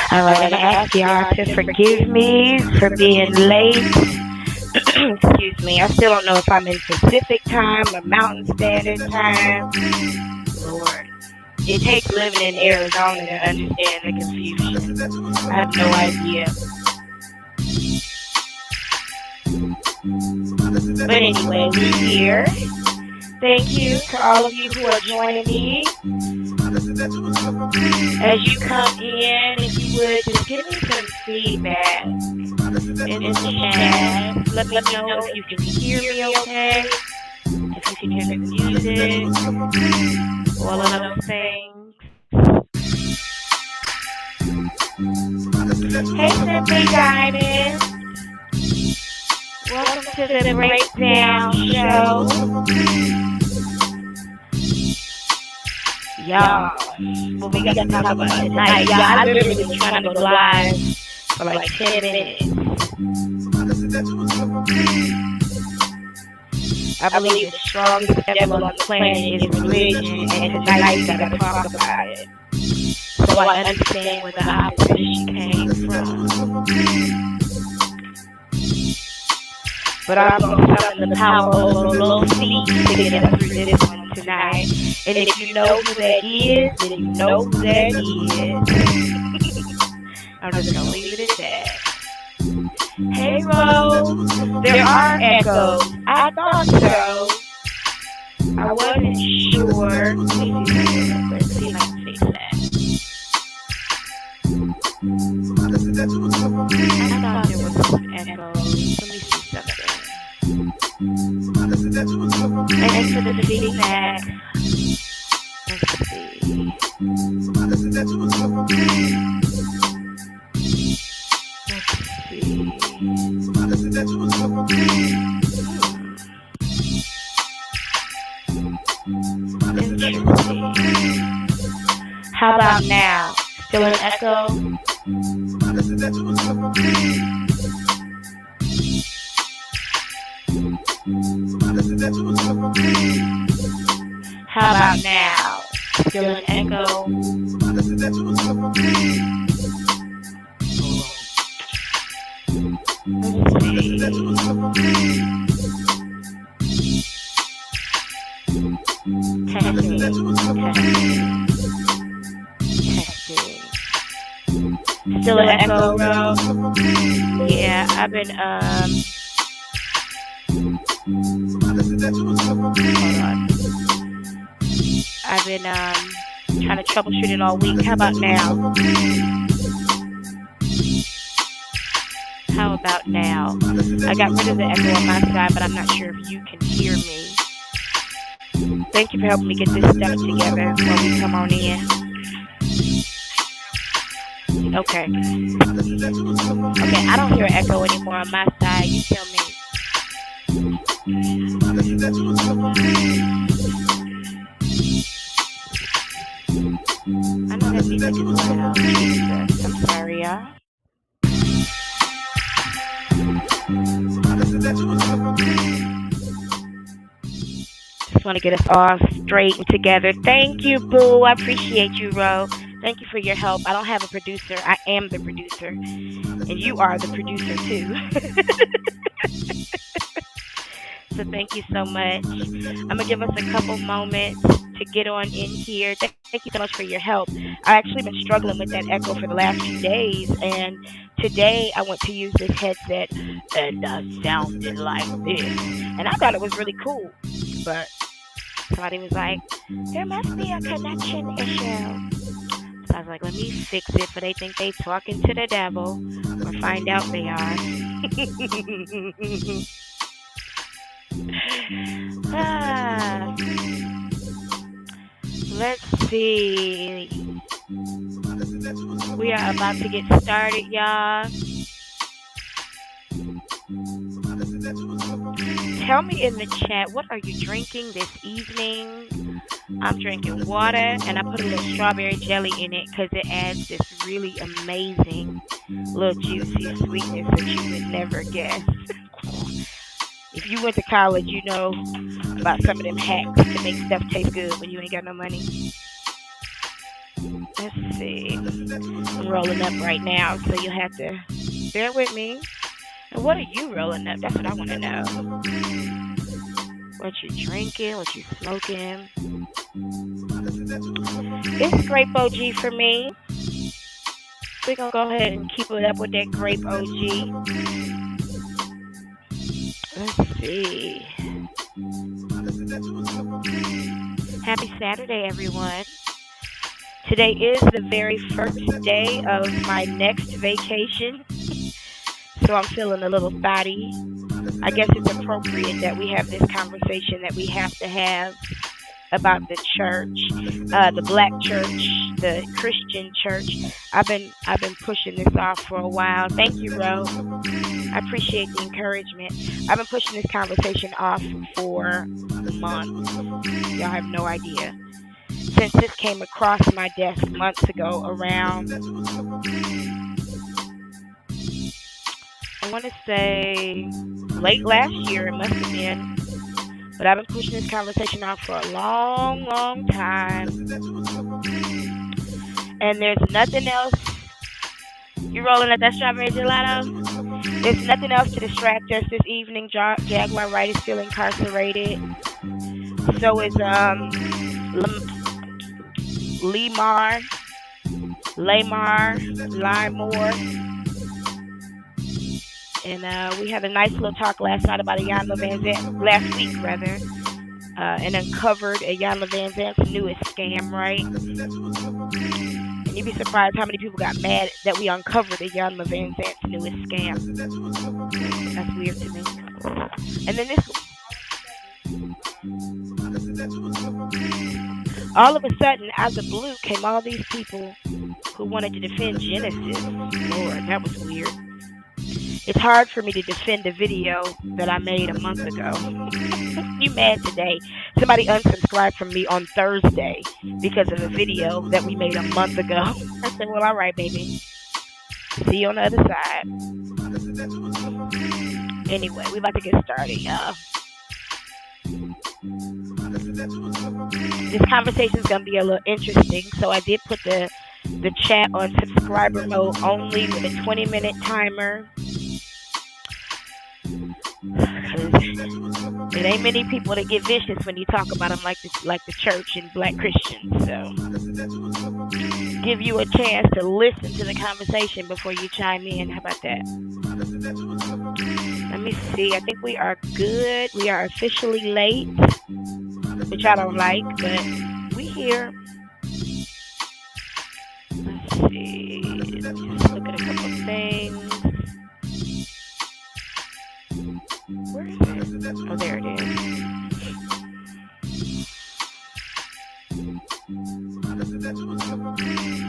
Alright, I'm going to ask y'all to forgive me for being late. Excuse me, I still don't know if I'm in Pacific time or Mountain Standard Time. Lord, it takes living in Arizona to understand the confusion. I have no idea. But anyway, we're here. Thank you to all of you who are joining me. As you come in, if you would, just give me some feedback in the chat. Let me know if you can hear me okay, if you can hear the music, all of those things. Hey, Simply Diamond. Welcome to the Breakdown Show. Y'all, what we got to talk about tonight, y'all, I literally been trying to go live for like 10 minutes. I believe the strongest devil on the planet is religion, and tonight we got to talk about it. So I understand where the opposition came from. But I'm going to summon the power over low feet to get us through this one tonight. And if you know who that is, then you know who that is. I'm just going to leave it at that. Hey, Rose. There are echoes. I thought so. I wasn't sure. Let's see if I can fix that. I thought there was some echoes. Let me see something. Thanks for the feedback. Let's see. Interesting. How about now? Still an echo? How about now? Still an echo? Let's see. Testing. Still an echo, bro? Yeah, I've been, hold on. I've been, trying to troubleshoot it all week. How about now? How about now? I got rid of the echo on my side, but I'm not sure if you can hear me. Thank you for helping me get this stuff together while we come on in. Okay. Okay, I don't hear an echo anymore on my side. You tell me. I know that music is loud. Jesus. I'm sorry, y'all. Just want to get us all straight and together. Thank you, Boo. I appreciate you, Ro. Thank you for your help. I don't have a producer. I am the producer. And you are the producer, too. So thank you so much. I'm going to give us a couple moments to get on in here. Thank you so much for your help. I've actually been struggling with that echo for the last few days. And today I went to use this headset and sounded like this. And I thought it was really cool. But somebody was like, there must be a connection issue. So I was like, let me fix it, for they think they talking to the devil, or find out they are. Let's see. We are about to get started, y'all. Tell me in the chat, what are you drinking this evening? I'm drinking water, and I put a little strawberry jelly in it because it adds this really amazing little juicy sweetness that you would never guess. If you went to college, you know about some of them hacks to make stuff taste good when you ain't got no money. Let's see. I'm rolling up right now, so you'll have to bear with me. And what are you rolling up? That's what I want to know. What you drinking? What you smoking? It's grape OG for me. We're going to go ahead and keep it up with that grape OG. Let's see. Happy Saturday, everyone. Today is the very first day of my next vacation. So I'm feeling a little thotty. I guess it's appropriate that we have this conversation that we have to have about the church, the black church, the Christian church. I've been pushing this off for a while. Thank you, Ro. I appreciate the encouragement. I've been pushing this conversation off for months. Y'all have no idea. Since this came across my desk months ago, around, I want to say late last year, it must have been. But I've been pushing this conversation off for a long, long time. And there's nothing else. You rolling up that strawberry gelato? There's nothing else to distract us this evening. Jaguar Wright is still incarcerated. So is Limar. And we had a nice little talk last night about a Jan Van Zant, last week rather, and uncovered a Jan Van Zant's newest scam, right? And you'd be surprised how many people got mad that we uncovered a Jan Van Zant's newest scam. That's weird to me. And then all of a sudden, out of the blue, came all these people who wanted to defend Genesis. Lord, that was weird. It's hard for me to defend a video that I made a month ago. You mad today? Somebody unsubscribed from me on Thursday because of a video that we made a month ago. I said, well, all right, baby. See you on the other side. Anyway, we about to get started, y'all. This conversation is going to be a little interesting, so I did put the chat on subscriber mode only with a 20-minute timer. It ain't many people that get vicious when you talk about them like the church and black Christians. So give you a chance to listen to the conversation before you chime in. How about that? Let me see. I think we are good. We are officially late, which I don't like, but we here. see. Just look at a couple things. Where is it? Oh, there it is.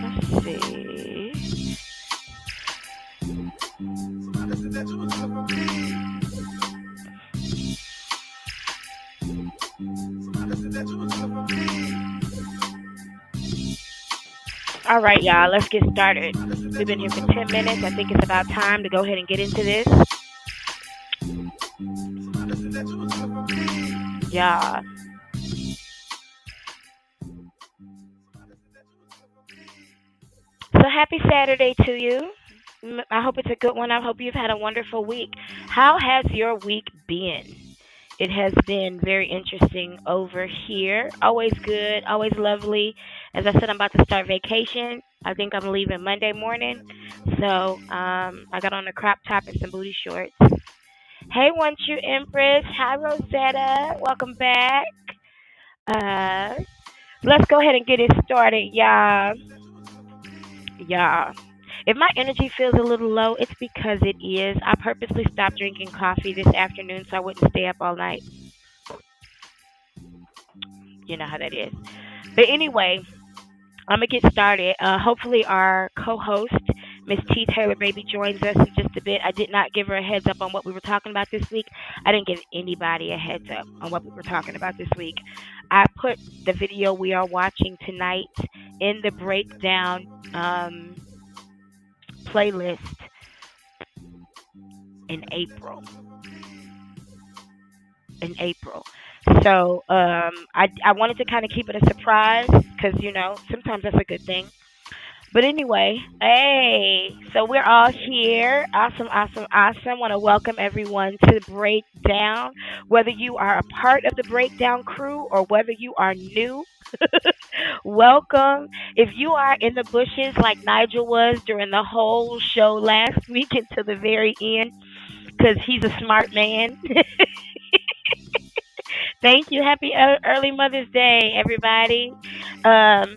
Let's see. All right, y'all, let's get started. We've been here for 10 minutes. I think it's about time to go ahead and get into this. Yeah. So happy Saturday to you. I hope it's a good one. I hope you've had a wonderful week. How has your week been? It has been very interesting over here. Always good, always lovely. As I said, I'm about to start vacation. I think I'm leaving Monday morning. So I got on a crop top and some booty shorts. Hey, One True Empress. Hi, Rosetta. Welcome back. Uh, let's go ahead and get it started, y'all. Yeah. If my energy feels a little low, it's because it is. I purposely stopped drinking coffee this afternoon so I wouldn't stay up all night. You know how that is. But anyway, I'm going to get started. Hopefully, our co host, Miss T. Taylor Baby, joins us in just a bit. I did not give her a heads up on what we were talking about this week. I didn't give anybody a heads up on what we were talking about this week. I put the video we are watching tonight in the breakdown playlist in April. So I wanted to kind of keep it a surprise because, sometimes that's a good thing. But anyway, hey, so we're all here. Awesome, awesome, awesome. Want to welcome everyone to the breakdown. Whether you are a part of the breakdown crew or whether you are new, welcome. If you are in the bushes like Nigel was during the whole show last week until the very end, because he's a smart man. Thank you. Happy early Mother's Day, everybody. Um,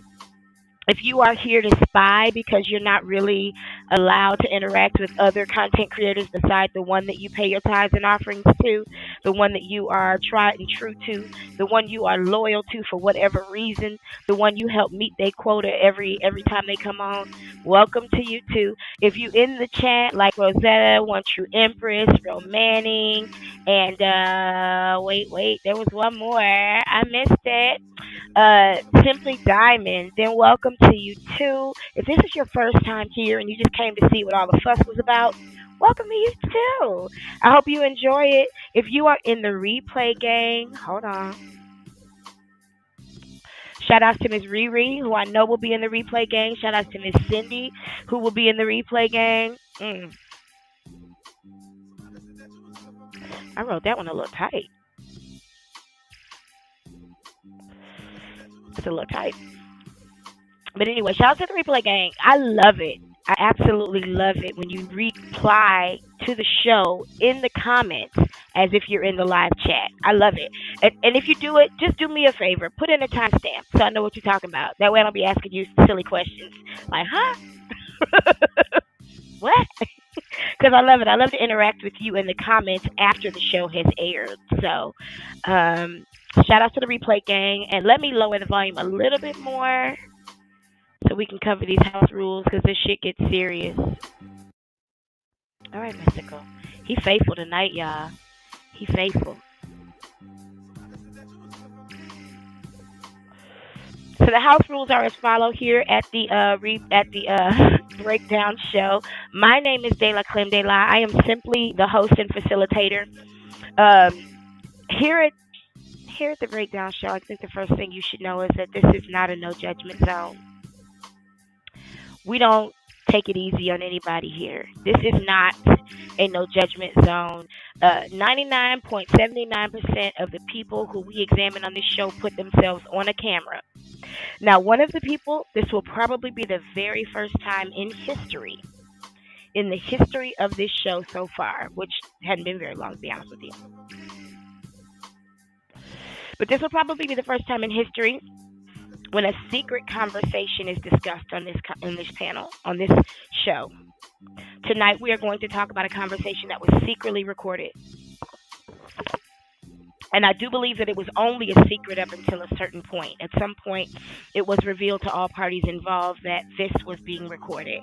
if you are here to spy because you're not really allowed to interact with other content creators besides the one that you pay your tithes and offerings to, the one that you are tried and true to, the one you are loyal to for whatever reason, the one you help meet their quota every time they come on, welcome to you too. If you in the chat like Rosetta, One True Empress, Romanning, and wait, there was one more. I missed it. Simply Diamond, then welcome to you too. If this is your first time here and you just came to see what all the fuss was about, welcome to you too. I hope you enjoy it. If you are in the replay gang, hold on. Shout outs to Miss Riri, who I know will be in the replay gang. Shout outs to Miss Cindy, who will be in the replay gang. I wrote that one a little tight. It's a little tight. But anyway, shout out to the replay gang. I love it. I absolutely love it when you reply to the show in the comments as if you're in the live chat. I love it. And if you do it, just do me a favor. Put in a timestamp so I know what you're talking about. That way I don't be asking you silly questions. Like, huh? What? Because I love it. I love to interact with you in the comments after the show has aired. So, shout out to the replay gang. And let me lower the volume a little bit more so we can cover these house rules because this shit gets serious. All right, Mystical. He faithful tonight, y'all. He faithful. So the house rules are as follow here at the breakdown show. My name is Delacremedela. I am simply the host and facilitator. Here at the breakdown show, I think the first thing you should know is that this is not a no judgment zone. We don't take it easy on anybody here. This is not a no judgment zone. 99.79% of the people who we examine on this show put themselves on a camera. Now, one of the people, this will probably be the very first time in the history of this show so far, which hadn't been very long, to be honest with you. But this will probably be the first time in history when a secret conversation is discussed on this panel, on this show. Tonight we are going to talk about a conversation that was secretly recorded. And I do believe that it was only a secret up until a certain point. At some point, it was revealed to all parties involved that this was being recorded.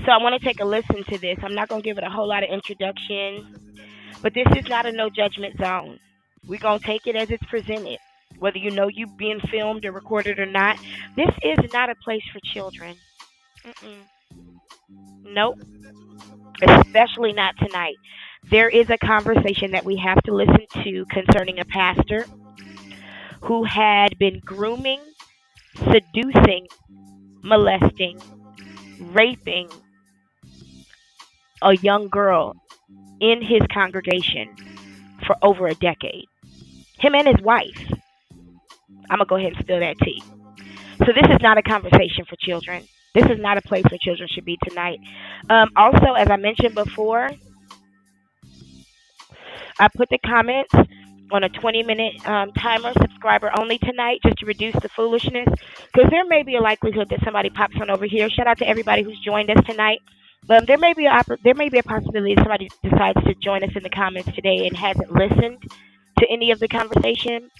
So I want to take a listen to this. I'm not going to give it a whole lot of introduction, but this is not a no judgment zone. We're going to take it as it's presented. Whether you know you being filmed or recorded or not, this is not a place for children. Nope. Especially not tonight. There is a conversation that we have to listen to concerning a pastor who had been grooming, seducing, molesting, raping a young girl in his congregation for over a decade. Him and his wife. I'm going to go ahead and spill that tea. So this is not a conversation for children. This is not a place where children should be tonight. Also, as I mentioned before, I put the comments on a 20-minute timer, subscriber only tonight, just to reduce the foolishness. Because there may be a likelihood that somebody pops on over here. Shout out to everybody who's joined us tonight. There may be a possibility that somebody decides to join us in the comments today and hasn't listened to any of the conversation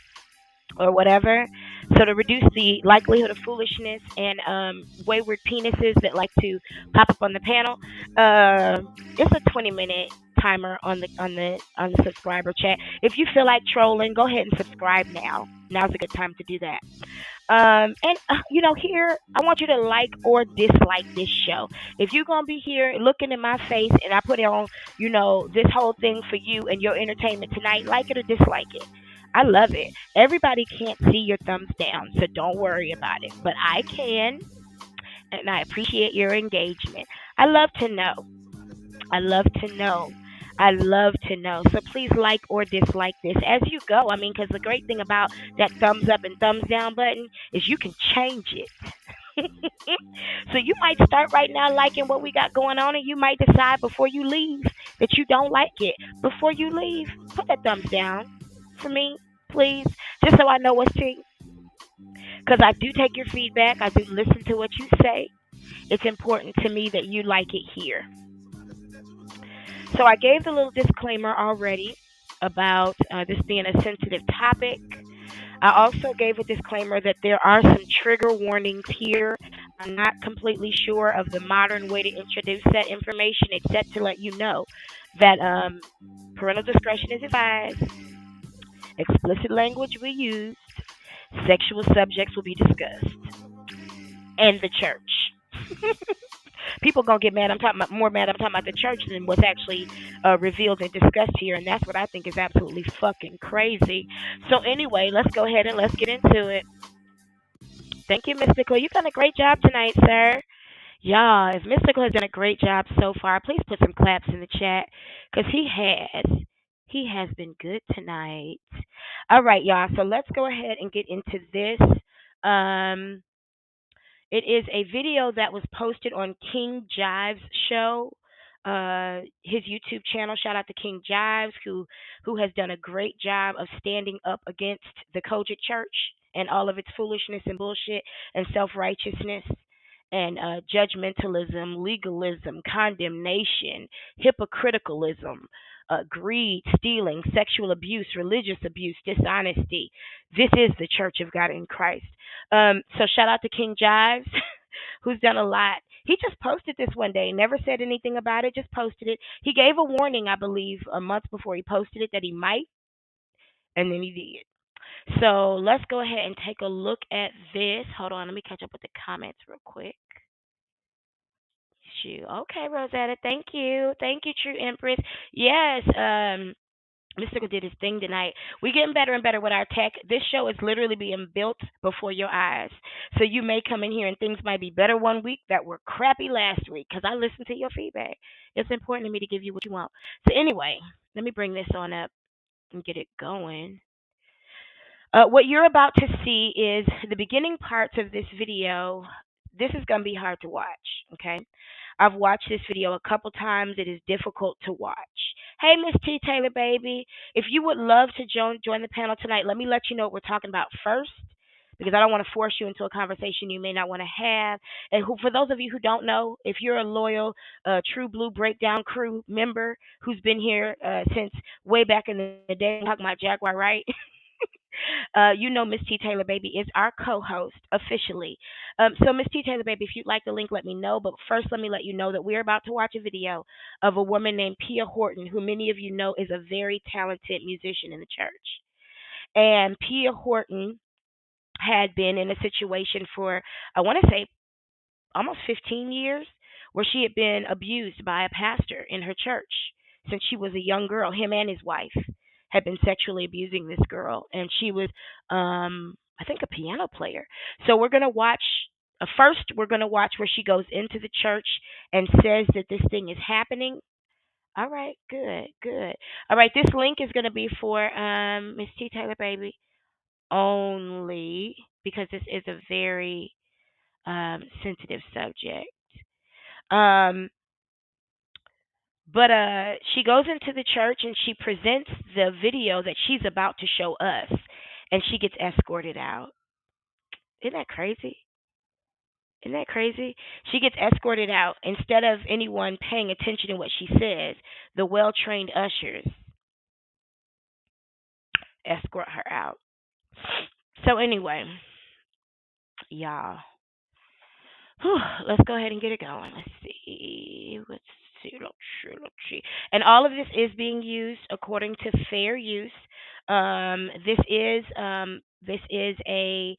or whatever. So to reduce the likelihood of foolishness and wayward penises that like to pop up on the panel, it's a 20-minute timer on the subscriber chat. If you feel like trolling, go ahead and subscribe now. Now's a good time to do that. Here I want you to like or dislike this show. If you're gonna be here looking in my face and I put it on, this whole thing for you and your entertainment tonight, like it or dislike it. I love it. Everybody can't see your thumbs down, so don't worry about it. But I can, and I appreciate your engagement. I love to know. I love to know. I love to know. So please like or dislike this as you go. I mean, because the great thing about that thumbs up and thumbs down button is you can change it. So you might start right now liking what we got going on, and you might decide before you leave that you don't like it. Before you leave, put that thumbs down for me, please, just so I know what's to. Because I do take your feedback. I do listen to what you say. It's important to me that you like it here. So I gave the little disclaimer already about this being a sensitive topic. I also gave a disclaimer that there are some trigger warnings here. I'm not completely sure of the modern way to introduce that information, except to let you know that parental discretion is advised, explicit language will be used, sexual subjects will be discussed, and the church. People gonna get mad. I'm talking about the church than what's actually revealed and discussed here, and that's what I think is absolutely fucking crazy. So anyway, let's go ahead and let's get into it. Thank you, Mystical. You've done a great job tonight, sir. Y'all, if Mystical has done a great job so far, please put some claps in the chat, because he has. He has been good tonight. All right, y'all. So let's go ahead and get into this. It is a video that was posted on King Jive's show, his YouTube channel. Shout out to King Jives, who has done a great job of standing up against the Kojic Church and all of its foolishness and bullshit and self-righteousness and judgmentalism, legalism, condemnation, hypocriticalism, greed, stealing, sexual abuse, religious abuse, dishonesty. This is the Church of God in Christ. So shout out to King Jives, who's done a lot. He just posted this one day, never said anything about it, just posted it. He gave a warning, I believe, a month before he posted it that he might, and then he did. So let's go ahead and take a look at this. Hold on, let me catch up with the comments real quick. Shoot. Okay, Rosetta, thank you. Thank you, True Empress. Yes, Mystical did his thing tonight. We're getting better and better with our tech. This show is literally being built before your eyes. So you may come in here and things might be better one week that were crappy last week, because I listened to your feedback. It's important to me to give you what you want. So anyway, let me bring this on up and get it going. What you're about to see is the beginning parts of this video. This is going to be hard to watch, okay? I've watched this video a couple times. It is difficult to watch. Hey, Miss T. Taylor, baby. If you would love to join the panel tonight, let me let you know what we're talking about first. because I don't want to force you into a conversation you may not want to have. And for those of you who don't know, if you're a loyal True Blue Breakdown Crew member who's been here since way back in the day, talking about Jaguar, right? You know Miss T Taylor Baby is our co-host officially. So Miss T Taylor Baby, if you'd like the link, let me know. But first, let me let you know that we're about to watch a video of a woman named Pia Horton, who many of you know is a very talented musician in the church. And Pia Horton had been in a situation for, I want to say, almost 15 years, where she had been abused by a pastor in her church since she was a young girl. Him and his wife had been sexually abusing this girl, and she was, I think, a piano player. So we're gonna watch. First, we're gonna watch where she goes into the church and says that this thing is happening. All right, good, good. All right, this link is gonna be for Miss T Taylor Baby only, because this is a very sensitive subject. Um, but she goes into the church and she presents the video that she's about to show us, and she gets escorted out. Isn't that crazy? Isn't that crazy? She gets escorted out. Instead of anyone paying attention to what she says, the well trained ushers escort her out. So, anyway, y'all, whew, let's go ahead and get it going. Let's see. Let's see. And all of this is being used according to fair use. This is a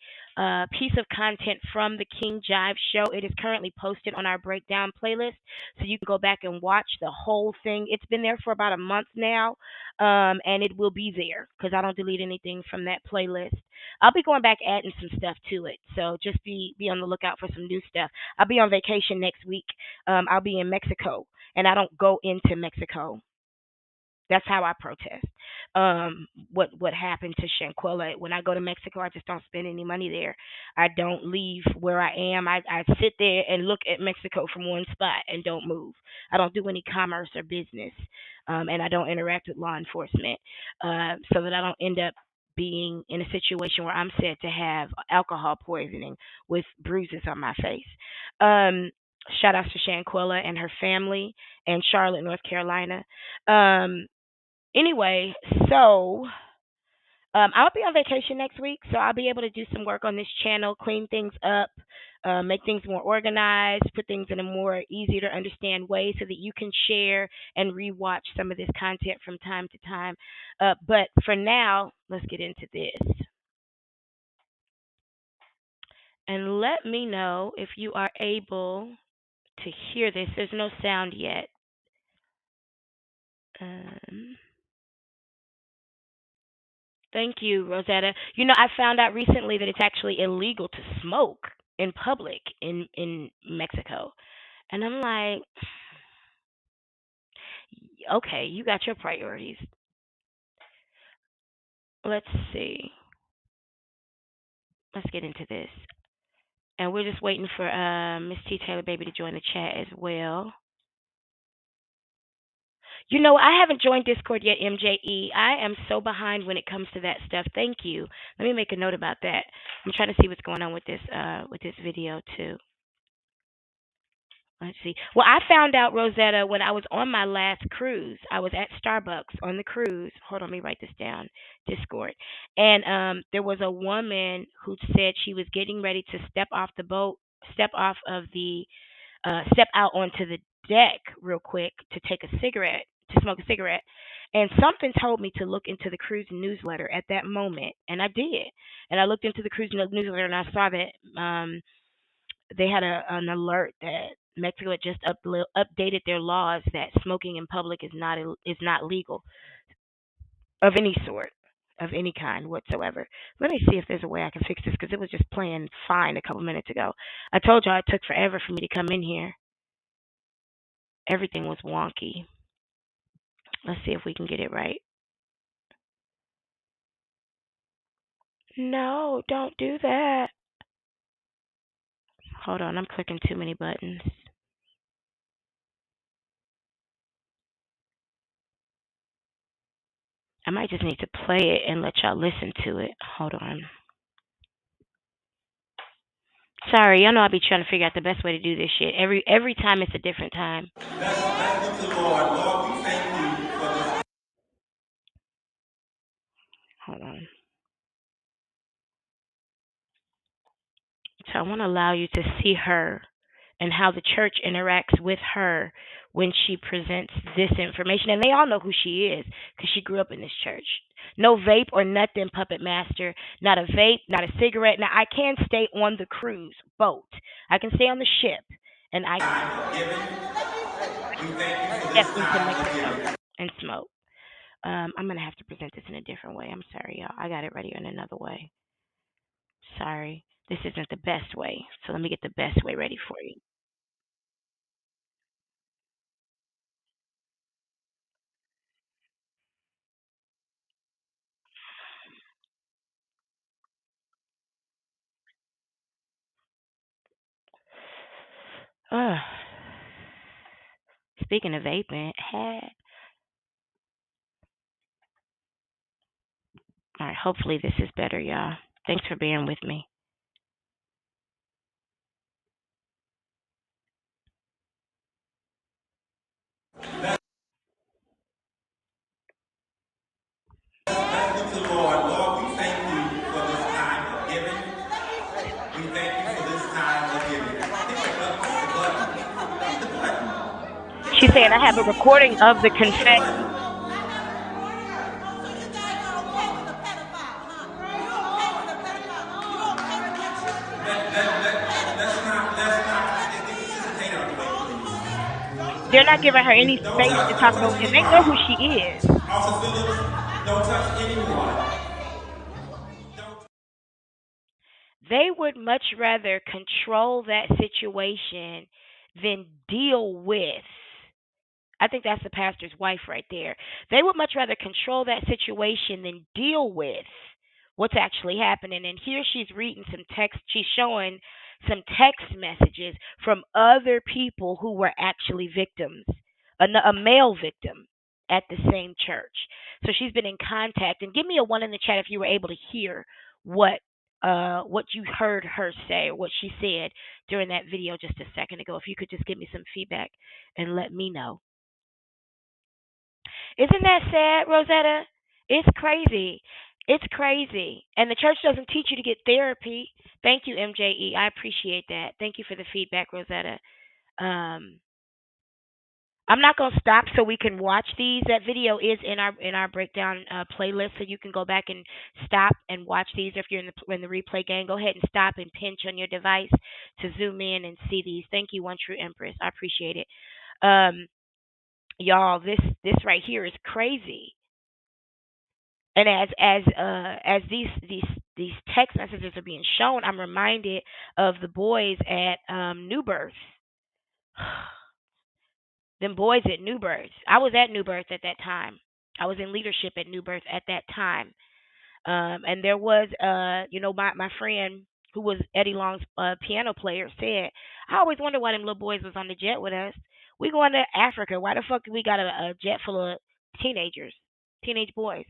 piece of content from the King Jive show. It is currently posted on our breakdown playlist, so you can go back and watch the whole thing. It's been there for about a month now, and it will be there because I don't delete anything from that playlist. I'll be going back adding some stuff to it, so just be on the lookout for some new stuff. I'll be on vacation next week. I'll be in Mexico, and I don't go into Mexico. That's how I protest. What happened to Shanquella? When I go to Mexico, I just don't spend any money there. I don't leave where I am. I sit there and look at Mexico from one spot and don't move. I don't do any commerce or business, and I don't interact with law enforcement, so that I don't end up being in a situation where I'm said to have alcohol poisoning with bruises on my face. Um, Shout outs to Shanquella and her family and Charlotte, North Carolina. Um, Anyway, so I'll be on vacation next week, so I'll be able to do some work on this channel, clean things up, make things more organized, put things in a more easier to understand way so that you can share and rewatch some of this content from time to time. But for now, let's get into this. And let me know if you are able to hear this. There's no sound yet. Um, Thank you, Rosetta. You know, I found out recently that it's actually illegal to smoke in public in Mexico. And I'm like, okay, you got your priorities. Let's see. Let's get into this. And we're just waiting for Miss T Taylor Baby to join the chat as well. You know, I haven't joined Discord yet, MJE. I am so behind when it comes to that stuff. Thank you. Let me make a note about that. I'm trying to see what's going on with this video too. Let's see. Well, I found out, Rosetta, when I was on my last cruise. I was at Starbucks on the cruise. Hold on, let me write this down. Discord. And there was a woman who said she was getting ready to step off the boat, step off of the, step out onto the deck real quick to take a cigarette, to smoke a cigarette. And something told me to look into the cruise newsletter at that moment, and I did. And I looked into the cruise newsletter, and I saw that they had an alert that Mexico had just updated their laws that smoking in public is not legal of any sort, of any kind whatsoever. Let me see if there's a way I can fix this because it was just playing fine a couple minutes ago. I told y'all it took forever for me to come in here. Everything was wonky. Let's see if we can get it right. No, don't do that. Hold on, I'm clicking too many buttons. I might just need to play it and let y'all listen to it. Hold on. Sorry, y'all know I be trying to figure out the best way to do this shit. Every time it's a different time. Let's look to Lord. Lord, we thank you for this. Hold on. So I want to allow you to see her and how the church interacts with her when she presents this information. And they all know who she is because she grew up in this church. No vape or nothing, Puppet Master. Not a vape, not a cigarette. Now, I can stay on the cruise boat. I can stay on the ship. And I Time of giving. We thank you for step this into time of Mexico giving. and smoke. I'm going to have to present this in a different way. I'm sorry, y'all. I got it ready in another way. Sorry. This isn't the best way. So let me get the best way ready for you. Uh, Speaking of vaping, all right, hopefully this is better, y'all. Thanks for bearing with me. Let's look to Lord. Lord, we thank you for this time of giving. We thank you for this time of giving. Hit the button. Hit the button. Hit She's the saying I have a button. recording of the Hit the confession. button. Let's get the sister Kate out of the way, They're not giving her any please. space to talk Don't about, touch and they know who anybody. she is. Officer Phillips, don't touch anyone. Don't. They would much rather control that situation than deal with. I think that's the pastor's wife right there. They would much rather control that situation than deal with what's actually happening. And here she's reading some text, she's showing some text messages from other people who were actually victims, a male victim at the same church. So she's been in contact. And give me a one in the chat if you were able to hear what what you heard her say or what she said during that video just a second ago. If you could just give me some feedback and let me know. Isn't that sad, Rosetta? It's crazy. It's crazy. And the church doesn't teach you to get therapy. Thank you, MJE. I appreciate that. Thank you for the feedback, Rosetta. Um, I'm not gonna stop so we can watch these. That video is in our breakdown playlist, so you can go back and stop and watch these. If you're in the replay game, go ahead and stop and pinch on your device to zoom in and see these. Thank you, One True Empress. I appreciate it. Um, y'all, this right here is crazy. And as these text messages are being shown, I'm reminded of the boys at New Birth. Them boys at New Birth. I was at New Birth at that time. I was in leadership at New Birth at that time. And there was my friend who was Eddie Long's piano player said, I always wonder why them little boys was on the jet with us. We going to Africa. Why the fuck we got a jet full of teenagers, teenage boys?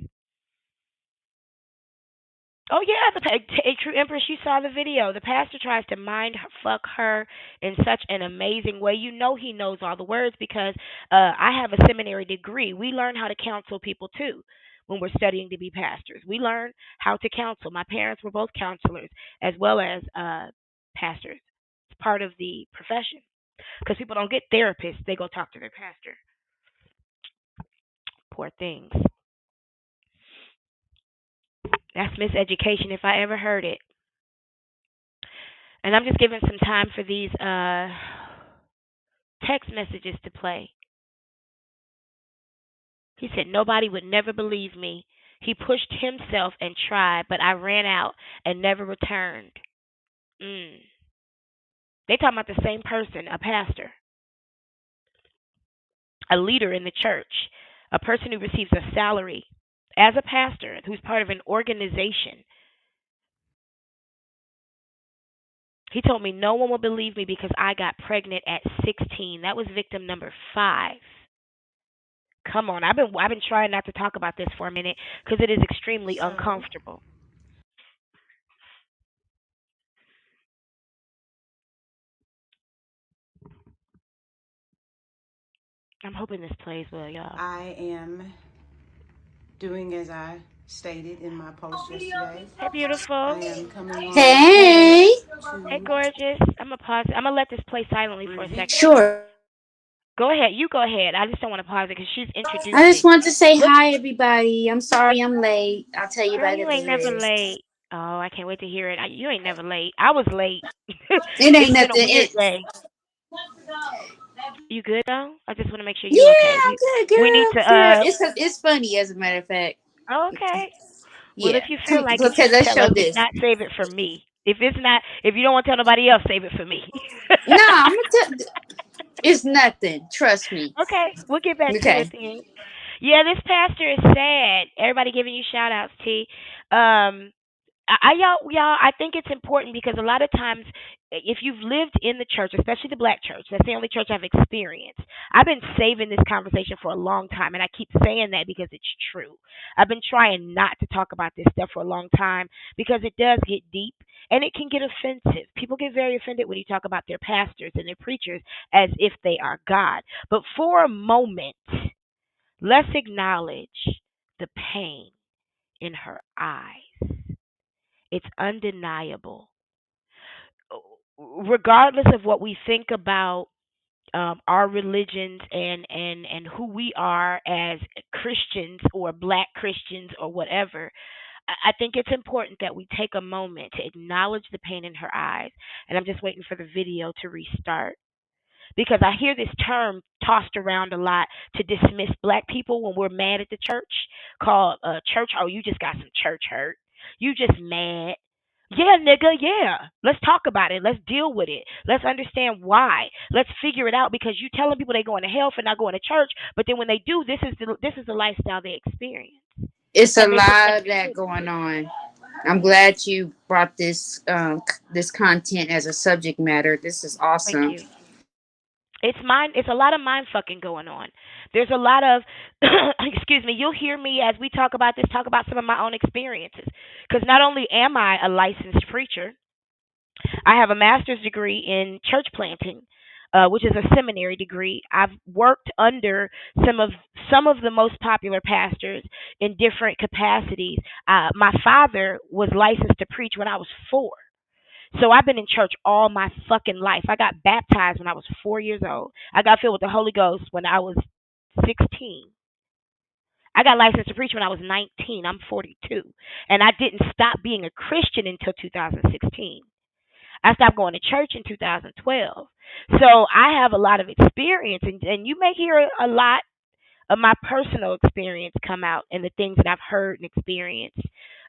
Oh yeah, a true empress. You saw the video. The pastor tries to fuck her in such an amazing way. You know he knows all the words because I have a seminary degree. We learn how to counsel people too when we're studying to be pastors. We learn how to counsel. My parents were both counselors as well as pastors. It's part of the profession because people don't get therapists; they go talk to their pastor. Poor things. That's miseducation if I ever heard it. And I'm just giving some time for these text messages to play. He said, nobody would never believe me. He pushed himself and tried, but I ran out and never returned. Mm. They talking about the same person, a pastor, a leader in the church, a person who receives a salary as a pastor, who's part of an organization. He told me no one will believe me because I got pregnant at 16. That was victim number 5. Come on, I've been trying not to talk about this for a minute because it is extremely So, uncomfortable. I'm hoping this plays well, y'all. I am doing as I stated in my post yesterday. Hey, I beautiful. am coming on here Hey, Hey, to gorgeous. I'm gonna pause. I'm gonna let this play silently for a review. second. sure. Go ahead. You go ahead. I just don't want to pause it because she's I just introducing. want to say What? hi, everybody. I'm sorry I'm late. I'll tell you Girl, about you it ain't never later. late. Oh, I can't wait to hear it. You ain't never late. I was late. It ain't It's been a nothing. weird day. You good though? I just want to make sure you okay. Yeah, I'm good, We need girl. to Girl, it's funny as a matter of fact. oh, okay. Well, if Yeah, you feel come. like it, Okay, just let's tell us. show If this. not, save it for me. If it's not, if you don't want to tell nobody else, save it for me. No, I'm gonna tell. It's nothing. Trust me. Okay, we'll get back to it Okay. then. Yeah, this pastor is sad. Everybody giving you shout outs, T. Um, y'all, I think it's important because a lot of times, if you've lived in the church, especially the black church, that's the only church I've experienced. I've been saving this conversation for a long time, and I keep saying that because it's true. I've been trying not to talk about this stuff for a long time because it does get deep and it can get offensive. People get very offended when you talk about their pastors and their preachers as if they are God. But for a moment, let's acknowledge the pain in her eyes. It's undeniable. Regardless of what we think about our religions and who we are as Christians or black Christians or whatever, I think it's important that we take a moment to acknowledge the pain in her eyes. And I'm just waiting for the video to restart because I hear this term tossed around a lot to dismiss black people when we're mad at the church, called church. Oh, you just got some church hurt. You just mad. Yeah, nigga, yeah. Let's talk about it. Let's deal with it. Let's understand why. Let's figure it out because you telling people they going to hell for not going to church, but then when they do, this is the lifestyle they experience, It's a and they lot pretend of it's that good. going on. I'm glad you brought this content as a subject matter. This is Thank awesome. you. It's a lot of mind fucking going on. There's a lot of excuse me, you'll hear me as we talk about this talk about some of my own experiences because not only am I a licensed preacher, I have a master's degree in church planting, which is a seminary degree. I've worked under some of the most popular pastors in different capacities. My father was licensed to preach when I was 4. So I've been in church all my fucking life. I got baptized when I was 4 years old. I got filled with the Holy Ghost when I was 16. I got licensed to preach when I was 19. I'm 42. And I didn't stop being a Christian until 2016. I stopped going to church in 2012. So I have a lot of experience, and you may hear a lot of my personal experience come out and the things that I've heard and experienced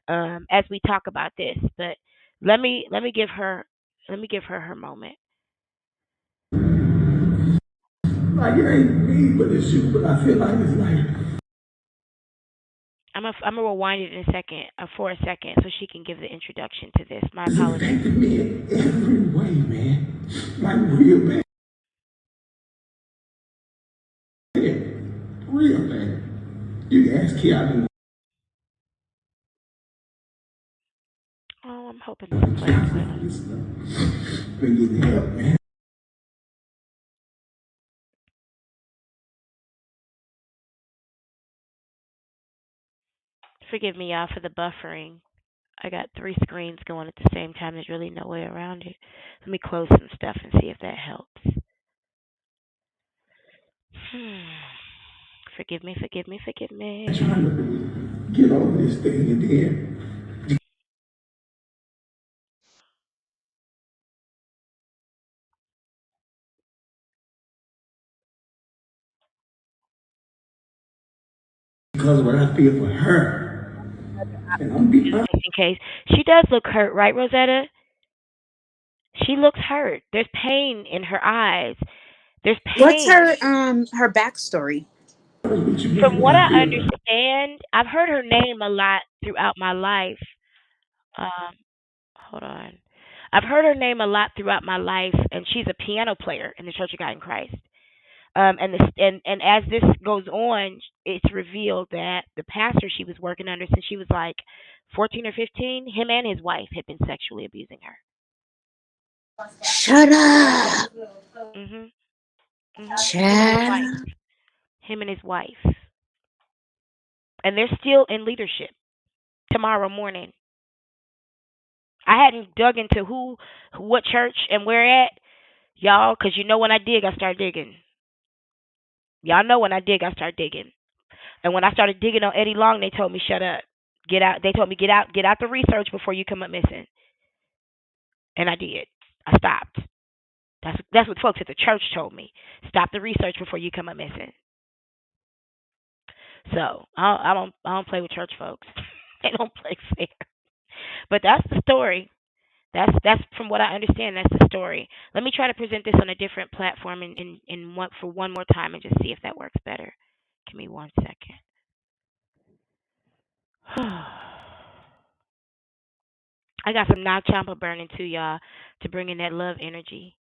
as we talk about this. But let me give her her moment. Like it ain't me, but it's you. But I feel like it's like I'm gonna rewind it in a second for a second so she can give the introduction to this. My it's apologies. impacted me in every way, man. Like real bad. Real bad. You can ask Keanu. Oh, I'm hoping this plays well. This stuff. Been getting help, man. Forgive me, y'all, for the buffering. I got 3 screens going at the same time. There's really no way around it. Let me close some stuff and see if that helps. Forgive me, forgive me, forgive Trying me. to get over this thing and then because of what I feel for her. And I'm be honest. Just in case. She does look hurt, right, Rosetta? She looks hurt. There's pain in her eyes. There's What's pain. her backstory? With you, From man, what what I I feel for her. understand, I've heard her name a lot throughout my life. Um, hold on. I've heard her name a lot throughout my life, and she's a piano player in the Church of God in Christ. And as this goes on, it's revealed that the pastor she was working under since she was like 14 or 15, him and his wife had been sexually abusing her. Shut up, Mhm. Mhm. Him and his wife. Chad. him and his wife, and they're still in leadership tomorrow morning. I hadn't dug into what church, and where at, y'all, because you know when I dig, I start digging. Y'all know when I dig, I start digging. And when I started digging on Eddie Long, they told me shut up, get out. They told me get out the research before you come up missing, and I did. I stopped. That's what folks at the church told me. Stop the research before you come up missing. So I don't play with church folks. They don't play fair. But that's the story. That's from what I understand. That's the story. Let me try to present this on a different platform in one for one more time and just see if that works better. Give me 1 second. I got some knock champa burning too, y'all, to bring in that love energy.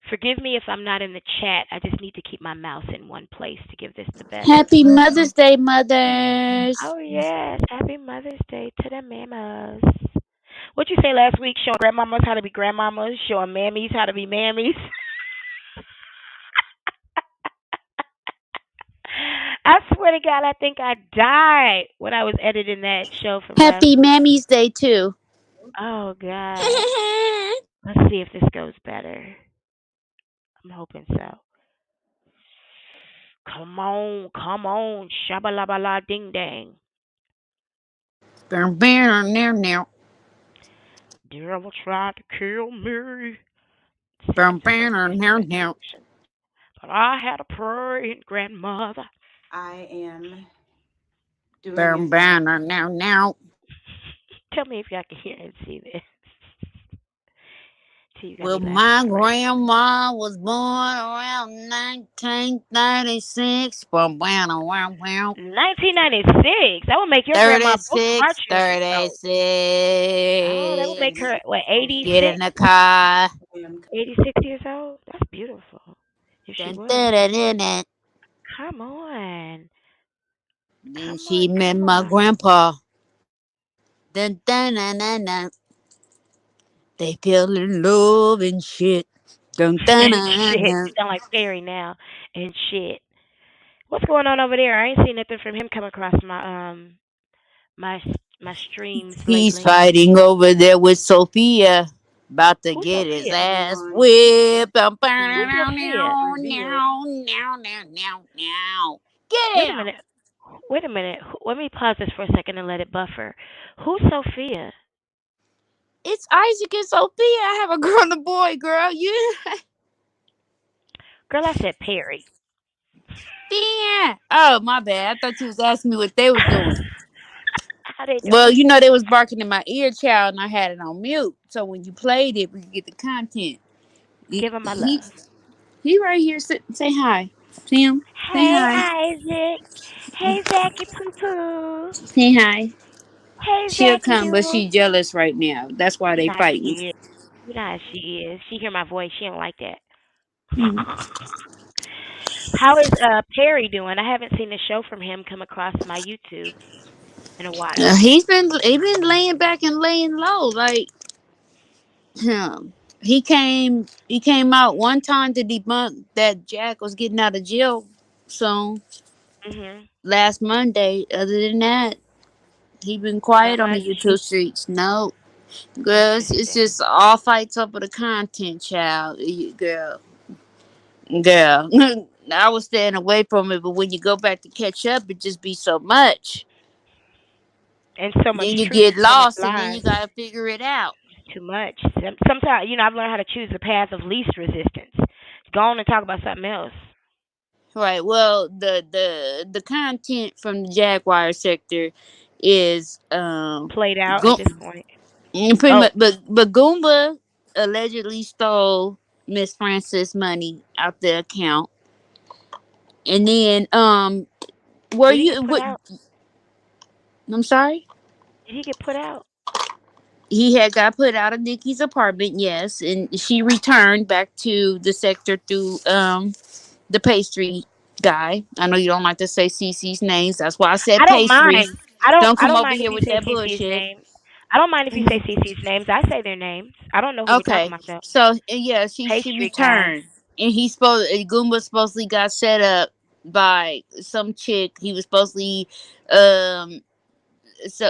Forgive me if I'm not in the chat. I just need to keep my mouse in one place to give this the best. Happy Mother's Day, mothers. Oh yes, happy Mother's Day to the mamas. What you say last week? Showing grandmamas how to be grandmamas, showing mammies how to be mammies. I swear to God, I think I died when I was editing that show from last Happy week. Mammy's Day too. Oh God. Let's see if this goes better. I'm hoping so. Come on, shabalabala ding dang. Now. Devil tried to kill me. See if I can start playing the right Now. direction. But I had a praying grandmother. I am doing it now. Now. Tell me if y'all can hear and see this. See, you got Well, me laughing my already. grandma was born around 1936. Wow. 1996. That would make your grandma both of our 36, children old. Oh, that would make 36. her, what, Get in 86? the car. I am 86 years old? That's beautiful. If she Dun, was. dun, dun, dun, dun. Come on. Then Come she on, met come my on. grandpa. Dun, dun, dun, dun, dun. They fell in love and shit. Dun, dun, And dun, shit. dun. You sound like Perry now. And shit. What's going on over there? I ain't seen nothing from him come across my my streams He's lately. fighting over there with Sophia. About to Who's get his Sophia? ass on whipped. Who's to Sophia? reveal. Get Wait a him. minute. Wait a minute. Let me pause this for a second and let it buffer. Who's Sophia? It's Isaac and Sophia. I have a girl and a boy, girl. You Girl, I said Perry. damn. Oh, my bad. I thought you was asking me what they was doing. How they Well, doing? you know they was barking in my ear, child, and I had it on mute. So when you played it, we could get the content. He Give him my he, love. he right here. Say hi. See him? Say Hey, hi. Isaac. Hey, Zachy Poo Poo. Say hi. Hey, She'll Zachy come, but Doodle. she's jealous right now. That's why they You know how she fighting. is. You know how she is. She hear my voice. She don't like that. Mhm. How is Perry doing? I haven't seen a show from him come across my YouTube in a while. He been laying back and laying low. Like he came out one time to debunk that Jack was getting out of jail soon Mhm. last Monday. Other than that, he been Not quiet on the much. YouTube streets. No, girl, it's Interesting. just all fights over the content, child. Girl. I was staying away from it, but when you go back to catch up, it just be so much. And so much Then you truth get and so much lost, and then you lies. gotta figure it out. Too much. Sometimes, I've learned how to choose the path of least resistance. Go on and talk about something else. Right. Well, the content from the Jaguar sector is Played out at go this point. pretty Oh, much, but Goomba allegedly stole Miss Francis money out the account, and then were did he get you put what? out? I'm sorry. Did he get put out? He had got put out of Nikki's apartment, yes, and she returned back to the sector through the pastry guy. I know you don't like to say Cece's names. That's why I said I don't pastries. mind. Don't I come don't over mind if here you with say that CC's bullshit. name. I don't mind if you say Mhm. CC's names. I say their names. I don't know who we're talking Okay, about though. so yeah, she Pastry guy. returned, and he supposed Goomba supposedly got set up. by some chick. He was supposedly um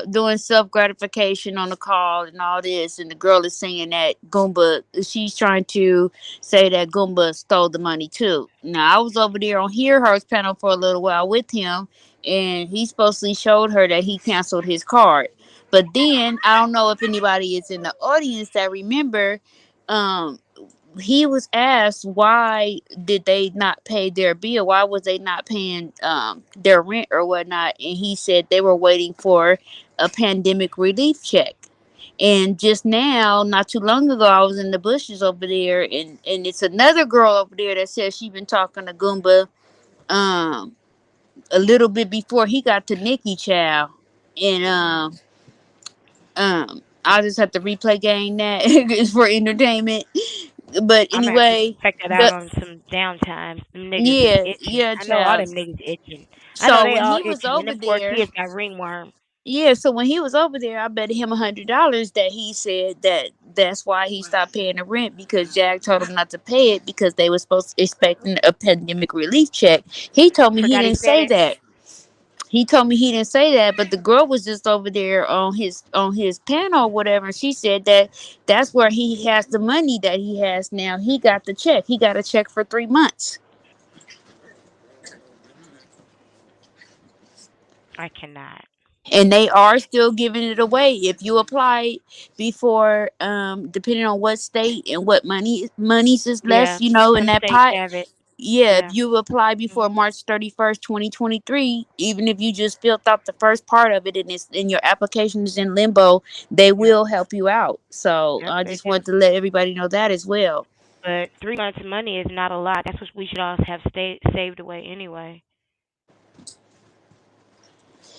doing self gratification on the call and all this, and the girl is saying that Goomba, she's trying to say that Goomba stole the money too. Now I was over there on Hear Her's panel for a little while with him, and he supposedly showed her that he canceled his card. But then I don't know if anybody is in the audience that remember. Um, he was asked why did they not pay their bill, why was they not paying their rent or whatnot, and he said they were waiting for a pandemic relief check. And just now, not too long ago, I was in the bushes over there, and it's another girl over there that says she been talking to Goomba um a little bit before he got to Nikki Chow. And I'll just have to replay game that for entertainment. But I'm gonna have to anyway, check that out the on some downtime. Them niggas is yeah, itching. yeah, I know all child. them niggas itching. I know So they when all he was itching, and over them poor there, kids got ringworm. yeah, so when he was over there, I bet him $100 that he said that that's why he stopped paying the rent, because Jack told him not to pay it because they were supposed to expecting a pandemic relief check. He told me he Forgot he didn't said say it. that. He told me he didn't say that, but the girl was just over there on his panel or whatever, and she said that that's where he has the money that he has now. He got the check. He got a check for 3 months. I cannot. And they are still giving it away if you apply before depending on what state and what monies is left, Yeah, you know, in some that states pot. have it. Yeah, if Yeah. you apply before Mhm. March 31st 2023, even if you just filled out the first part of it and it's in your application is in limbo, they Yep. will help you out. So Yep. I They just do. want to let everybody know that as well. But 3 months of money is not a lot. That's what we should all have saved away anyway.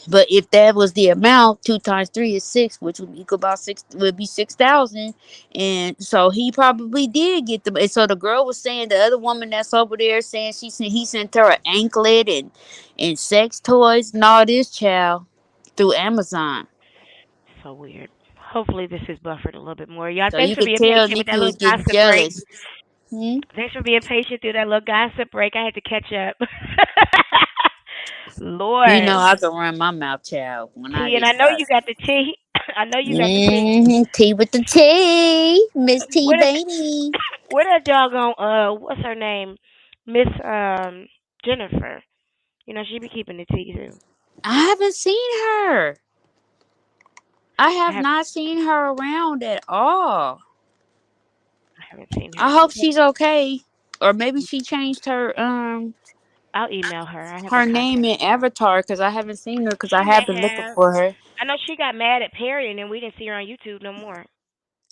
But if that was the amount, 2 times 3 is 6, which would equal about six, would be 6,000. And so he probably did get the. And so the girl was saying, the other woman that's over there saying she sent he sent her an anklet and sex toys and all this, child, through Amazon. So weird. Hopefully this is buffered a little bit more. Y'all, So thanks you for could being tell patient with Nikki that little was getting gossip break. jealous. Hmm? Thanks for being patient through that little gossip break. I had to catch up. You know Lord. I can run my mouth, child, when I Tea, and get I know you started. got the tea. I know you got the tea. Tea with the tea, Miss T Where did baby. where that doggone what's her name? Miss Jennifer. You know, she be keeping the tea too. I haven't seen her. I I have have not seen her around at all. I haven't seen her. I hope she's okay. Or maybe she changed I'll email her. I have her her name contact in info. Avatar, because I haven't seen her, because I She may have been looking have. for her. I know she got mad at Perry and then we didn't see her on YouTube no more.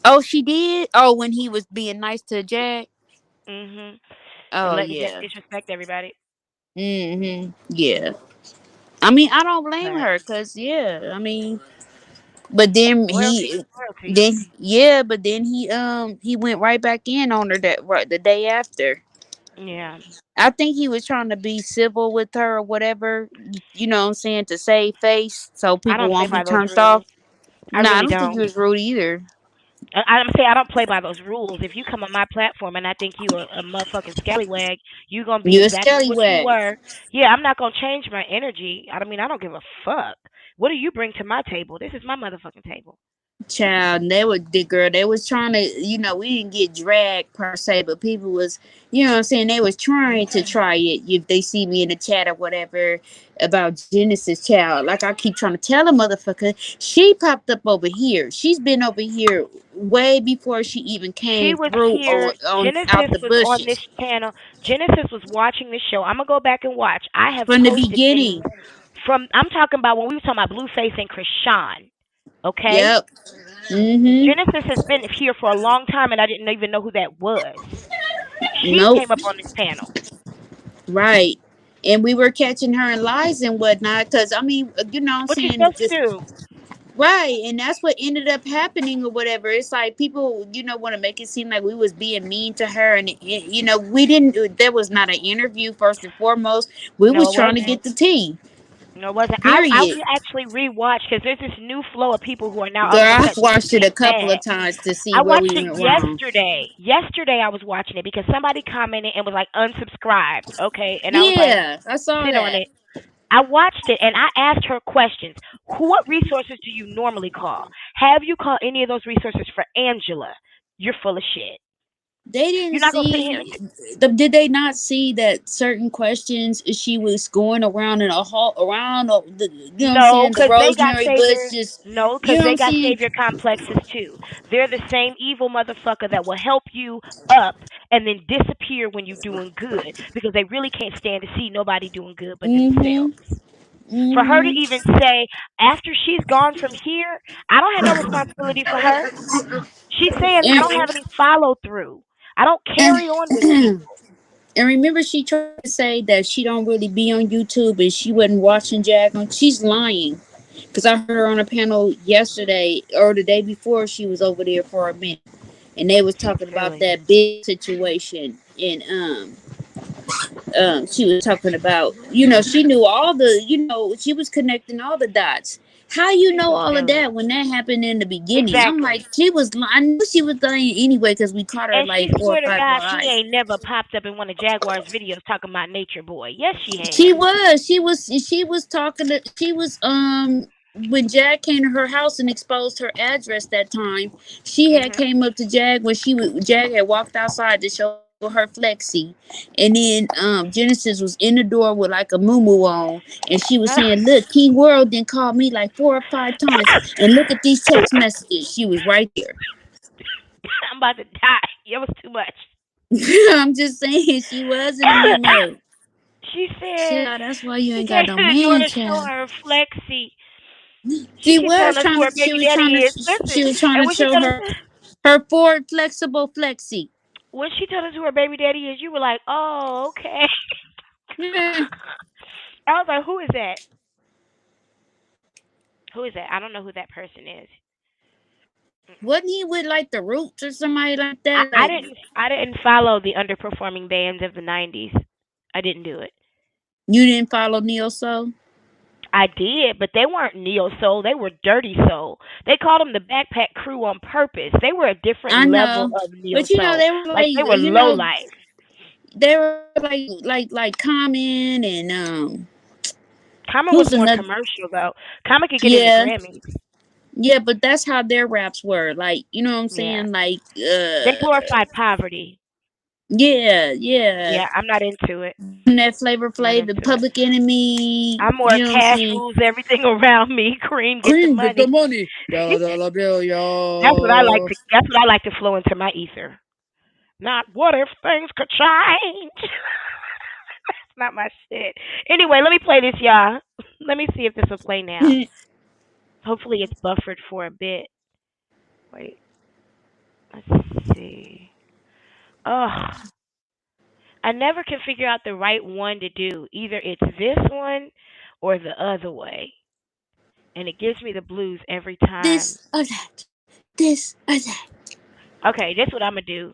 Oh, she did? Oh, when he was being nice to Jack? Mhm. And Oh letting Jack yeah. disrespect everybody. Yeah. I mean, I don't blame But her, because yeah, I mean, but then loyalty he is loyalty. then yeah, but then he went right back in on her that right the day after. Yeah. I think he was trying to be civil with her or whatever, you know what I'm saying, to save face so I people don't play won't be by those turned off. rules. I No, I really don't think he don't. was rude either. I'm saying I don't play by those rules. If you come on my platform and I think you a motherfucking scallywag, you gonna be You a exactly what you scallywag. were. Yeah, I'm not gonna change my energy. I mean, I don't give a fuck. What do you bring to my table? This is my motherfucking table. Child, they were the girl. They was trying to, we didn't get dragged per se, but people was, you know what I'm saying. They was trying to try it. If they see me in the chat or whatever about Genesis, child, like I keep trying to tell a motherfucker, she popped up over here. She's been over here way before she even She came was through here. on out Genesis the was on this bushes channel. Genesis was watching this show. I'm gonna go back and watch. I have from the posted things beginning. from. I'm talking about when we were talking about Blueface and Krishan. Okay, Yep. Mhm. Genesis has been here for a long time, and I didn't even know who that was. She Nope. came up on this panel. Right. And we were catching her in lies and whatnot, because I mean, what I'm What you saying, supposed to just do? right. And that's what ended up happening or whatever. It's like people, want to make it seem like we was being mean to her, and we didn't. There was not an interview first and foremost. We No, was it trying to wasn't. get the tea. No, it wasn't. I Period. actually rewatched because there's this new flow of people who are now all Girl, of a I've sudden watched it a getting couple mad. of times to see I where watched we it went wrong. yesterday. Yesterday I was watching it because somebody commented and was like unsubscribed. Okay, and I was like, Yeah, I saw sit on that. it. I watched it and I asked her questions. What resources do you normally call? Have you called any of those resources for Angela? You're full of shit. They didn't You're not gonna sit here see. and Did they not see that certain questions she was going around in a hall around the, you know what I'm no, saying, the because they got rosemary bush, savior. just, No, you because know what they I'm got saying. savior complexes too. They're the same evil motherfucker that will help you up and then disappear when you're doing good because they really can't stand to see nobody doing good but Mhm. themselves. For her to Mhm. even say after she's gone from here, I don't have no responsibility for her. She's saying I don't have any follow through. I don't And carry on with and people. and remember, she tried to say that she don't really be on YouTube and she wasn't watching Jag on. She's lying. Because I heard her on a panel yesterday or the day before, she was over there for a minute, and they was talking about Really? that big situation. And she was talking about, she knew all the, she was connecting all the dots. How you She's know so all of silly. that when that happened in the beginning? I'm Exactly. like, I knew she was lying anyway because we caught her And she like four or swear to five God she lies. ain't never popped up in one of Jaguar's videos talking about Nature Boy. Yes, she She has. was. She was talking to. She was when Jag came to her house and exposed her address that time. She had Mhm. came up to Jag when Jag had walked outside to show her flexi, and then Genesis was in the door with like a moo on, and she was saying, "Look, King World then called me like 4 or 5 times, and look at these text messages." She was right there. I'm about to die. It was too much. I'm just saying, she was in the memo. she said Child, that's why you she ain't came got no to the door man, to show child. her flexi. She She keep was telling us trying who to. her baby daddy is. Listen, She was trying and to show her Ford flexible flexi. when she told us who her baby daddy is, you were like, oh, okay. Yeah. I was like, who is that? Who is that? I don't know who that person is. Mm-mm. Wasn't he with like the Roots or somebody like I, that? I Like, didn't I didn't follow the underperforming bands of the '90s. I didn't do it. you didn't follow Neo Soul? I did, but they weren't neo soul. They were dirty soul. They called them the Backpack Crew on purpose. They were a different I level know, of neo but soul. they were Like like, they were low life. they were like Common and Common was who's more another? commercial though. Common could get in the Yeah, Grammys. yeah, but that's how their raps were. Like, you know what I'm Yeah, saying? Like, they glorified poverty. yeah, yeah. Yeah, I'm not into it. And that Flavor I'm not Flav, the into it. Public Enemy. I'm more You know what I'm cash saying? rules everything around me. Cream, get the Cream, get the money. money. Dollar bill, That's what I like y'all. to. That's what I like to flow into my ether. Not what if things could change. That's not my shit. Anyway, let me play this, y'all. Let me see if this will play now. Hopefully, it's buffered for a bit. Wait, let's see. Ugh, I never can figure out the right one to do. Either it's this one or the other way, and it gives me the blues every time. This or that. This or that. Okay, this is what I'm gonna do.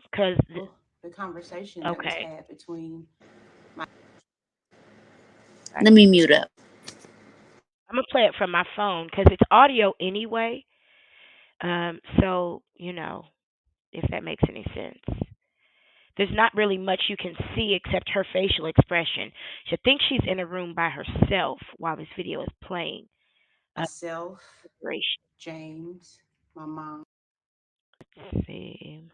Okay, Let me mute up. I'm gonna play it from my phone because it's audio anyway. So if that makes any sense. There's not really much you can see except her facial expression. She thinks she's in a room by herself while this video is playing. Inspiration. Let's see.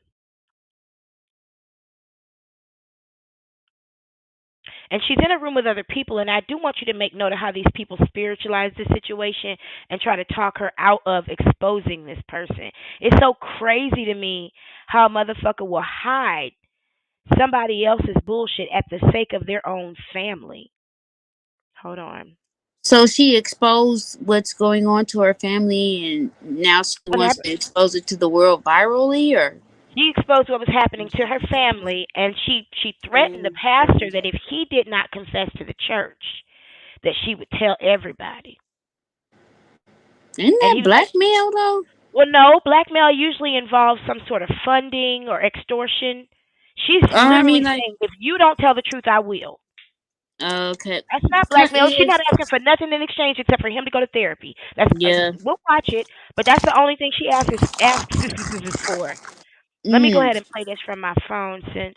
And she's in a room with other people, and I do want you to make note of how these people spiritualize this situation and try to talk her out of exposing this person. It's so crazy to me how a motherfucker will hide somebody else's bullshit at the sake of their own family. Hold on. So she exposed what's going on to her family, and now she What wants happened? to expose it to the world virally, or She exposed what was happening to her family, and she threatened the pastor that if he did not confess to the church, that she would tell everybody. isn't And that he was like, blackmail though? "Well, no, blackmail usually involves some sort of funding or extortion." She's I mean, literally like, saying, "If you don't tell the truth, I will." Okay. That's not blackmail. She's not asking for nothing in exchange except for him to go to therapy. That's Yeah. we'll watch it, but that's the only thing she asks is for. Let me go Mm. ahead and play this from my phone since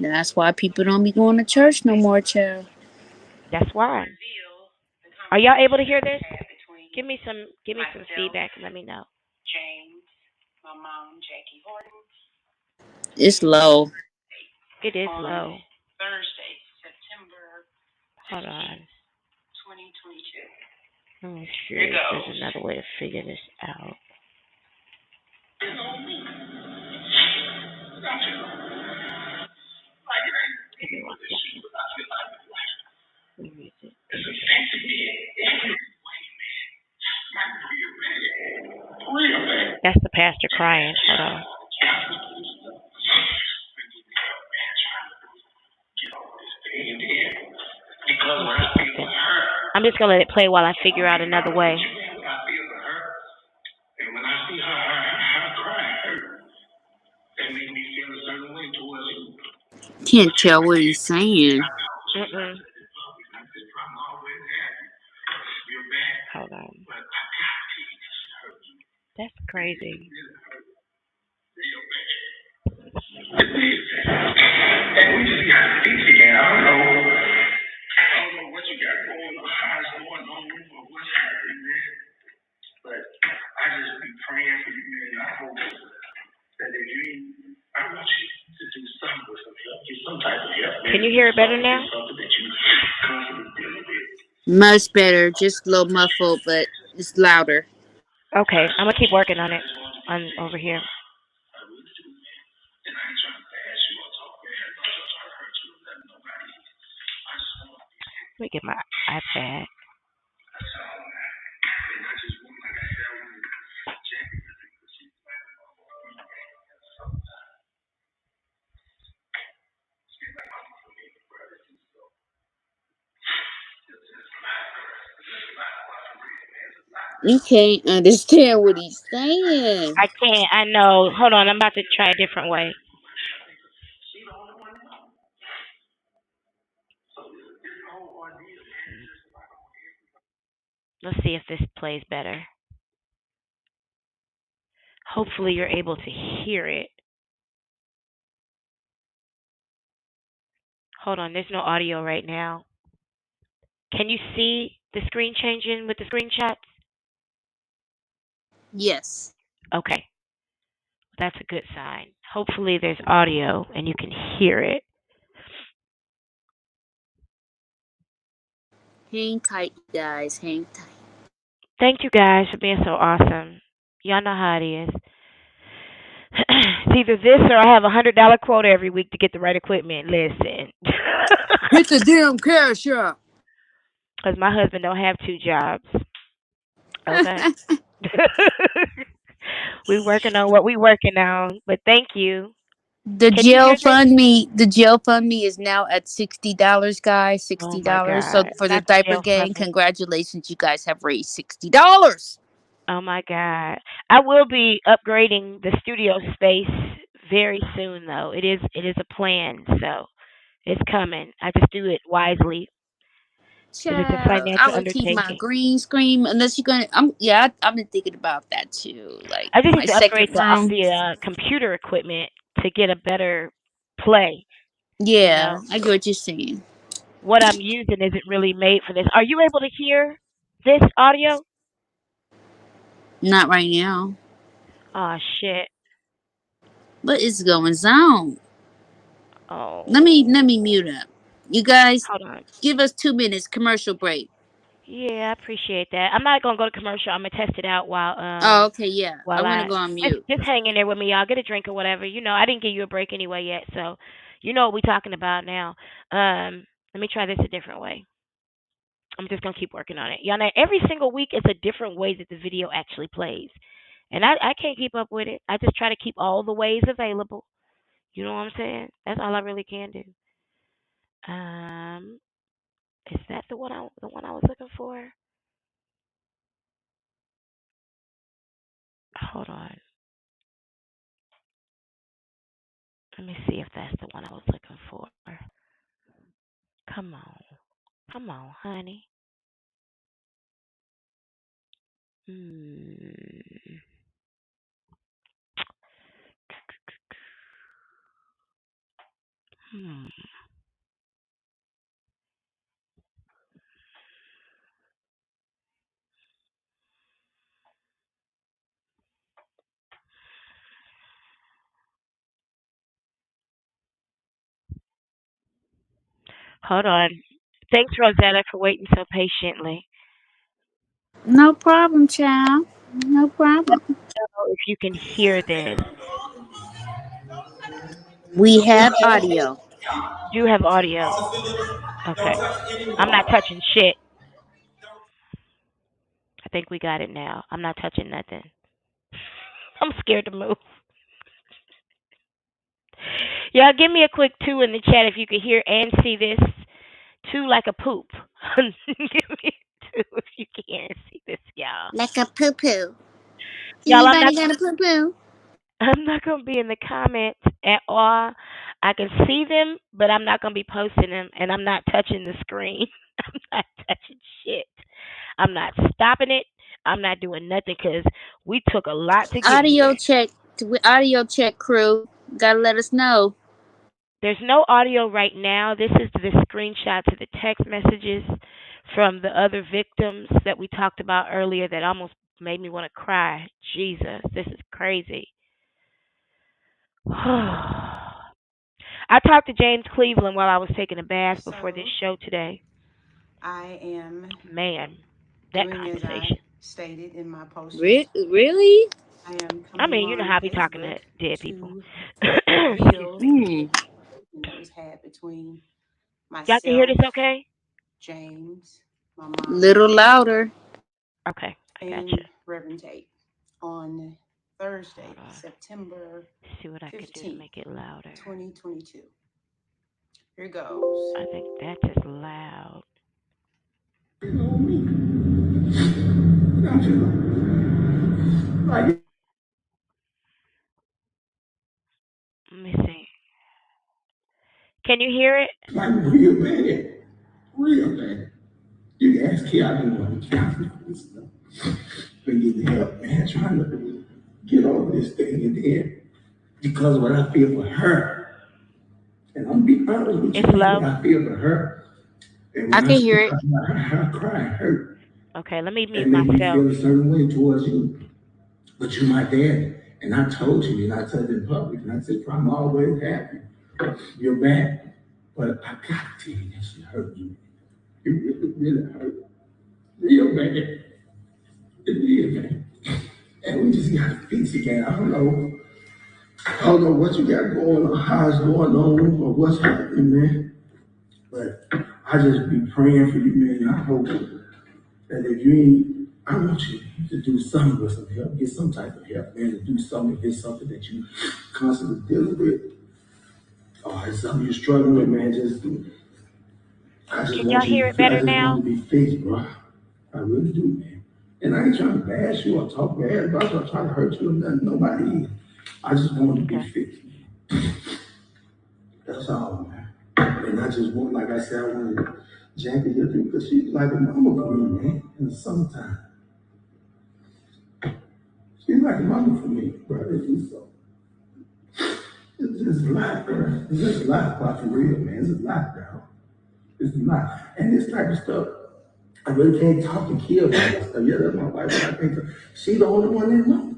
That's why people don't be going to church no more, child. that's why. Are y'all able to hear this? Give me some feedback and let me know. It's low. It is low. Hold on. Let me see if there's another way to figure this out. Give me one second. Where is it? That's the pastor crying. Hold on. I'm just gonna let it play while I figure out another way. Can't tell what he's saying. Mm-mm. Hold on. That's crazy. And we just got to fix it. And I don't know what you got going on, how it's going on, or what's happening, man. But I just be praying for you, man. I hope that if you, I want you to do something with some help, get some type of help, man. Can you hear it better now? Something that you constantly dealing with. Much better. Just a little muffled, but it's louder. Okay, I'm gonna keep working on it on over here. Let me get my iPad. You can't understand what he's saying. I can't. I know. Hold on. I'm about to try a different way. Let's see if this plays better. Hopefully, you're able to hear it. Hold on. There's no audio right now. Can you see the screen changing with the screenshots? Yes. Okay. That's a good sign. Hopefully, there's audio and you can hear it. Hang tight, guys. Hang tight. Thank you guys for being so awesome. Y'all know how it is. It's either this or I have $100 quota every week to get the right equipment. Listen, Hit the damn cash up. because my husband don't have two jobs. Okay, we working on what we working on. But thank you. The Can you jail hear this? fund me. The jail fund me is now at $60, guys. Oh $60. my So God! for the Not the diaper jail gang, funding. congratulations, you guys have raised $60. Oh my God! I will be upgrading the studio space very soon, though. It is a plan, so it's coming. I just do it wisely. It is a Child, I financial would keep my undertaking. green screen unless you're gonna. I've been thinking about that too. Like I just my need to upgrade second the room. computer equipment to get a better play. You Yeah, know, I get what you're saying. what I'm using isn't really made for this. Are you able to hear this audio? Not right now, Oh shit. but it's going on. Let me Oh, mute up. You guys, hold on. give us 2 minutes commercial break. Yeah, I appreciate that. I'm not gonna go to commercial. I'm gonna test it out Oh, okay, yeah. I while want to I go on just mute. just hang in there with me. Y'all get a drink or whatever. I didn't give you a break anyway yet, so you know what we talking about now. Let me try this a different way. I'm just gonna keep working on it. Y'all know every single week is a different way that the video actually plays. And I can't keep up with it. I just try to keep all the ways available. You know what I'm saying? That's all I really can do. Um, is that the one I was looking for? Hold on. Let me see if that's the one I was looking for. Come on. Come on, honey. Hmm. Hmm. Hold on. Thanks, Rosetta, for waiting so patiently. No problem, child. No Let problem. me know if you can hear this. We have audio. Do have audio. Don't Okay. touch any I'm not water. touching shit. I think we got it now. I'm not touching nothing. I'm scared to move. Y'all give me a quick two in the chat if you can hear and see this. Two like a poop. Give me two if you can hear and see this, y'all. Like a poo poo. Y'all, Anybody got a poo poo? I'm not gonna be in the comments at all. I can see them, but I'm not gonna be posting them, and I'm not touching the screen. I'm not touching shit. I'm not stopping it. I'm not doing nothing because we took a lot to get Audio here. check. Audio check, crew. Gotta let us know. There's no audio right now. This is the screenshot to the text messages from the other victims that we talked about earlier that almost made me want to cry. Jesus, this is crazy. I talked to James Cleveland while I was taking a bath before this So show today. I am Man, that doing as I conversation. stated in my posters. Really? I am I coming mean, you know on how I be talking Facebook to dead people. to Excuse reveal me. Hmm. that was had between Y'all can hear myself, this okay? James, my mama, Little louder. Okay, I got you. and Reverend Tate on Hold Thursday, on. September See what I could do to 15th, make it louder. 2022. Here goes. I think that's just loud. Let me see. Can you hear it? Like real bad. Real bad. You can ask Key, I've been going to counseling for this stuff. Been getting help, man, trying to get over this thing. And then, because of what I feel for her, and I'm be honest with you, It's man, low. what I feel for her, and I when I can see hear it. her cry hurt, Okay, let me mute that made me myself. feel a certain way towards you. But you're my dad. And I told you, and I told you in public, and I said, I'm always happy. You're back. But I got to tell you, that shit hurt you. It really, really hurt. Real bad. It is, man. And we just got to fix it, man. I don't know what you got going on, how it's going on, or what's happening, man. But I just be praying for you, man. I hope that if you ain't, I want you to do something with some help, get some type of help, man, to do something if it's something that you constantly dealing with, or it's something you're struggling with, man. I just Can y'all want hear you it to, I better just want now? to be fixed, bro. I really do, man. And I ain't trying to bash you or talk bad about you or try to hurt you or nothing. Nobody is. I just want to be Okay. fixed. That's all, man. And I just want, like I said, I wanted Jackie here too, because she's like a mama for me, man. In the summertime. She's like a mama for me, bro. It's just so. It's just a lot, bro. It's just a lot about for real, man. It's a lot, bro. It's a lot. And this type of stuff, I really can't talk to Kia about this stuff. Yeah, that's my wife, but I can't talk. She the only one that knows.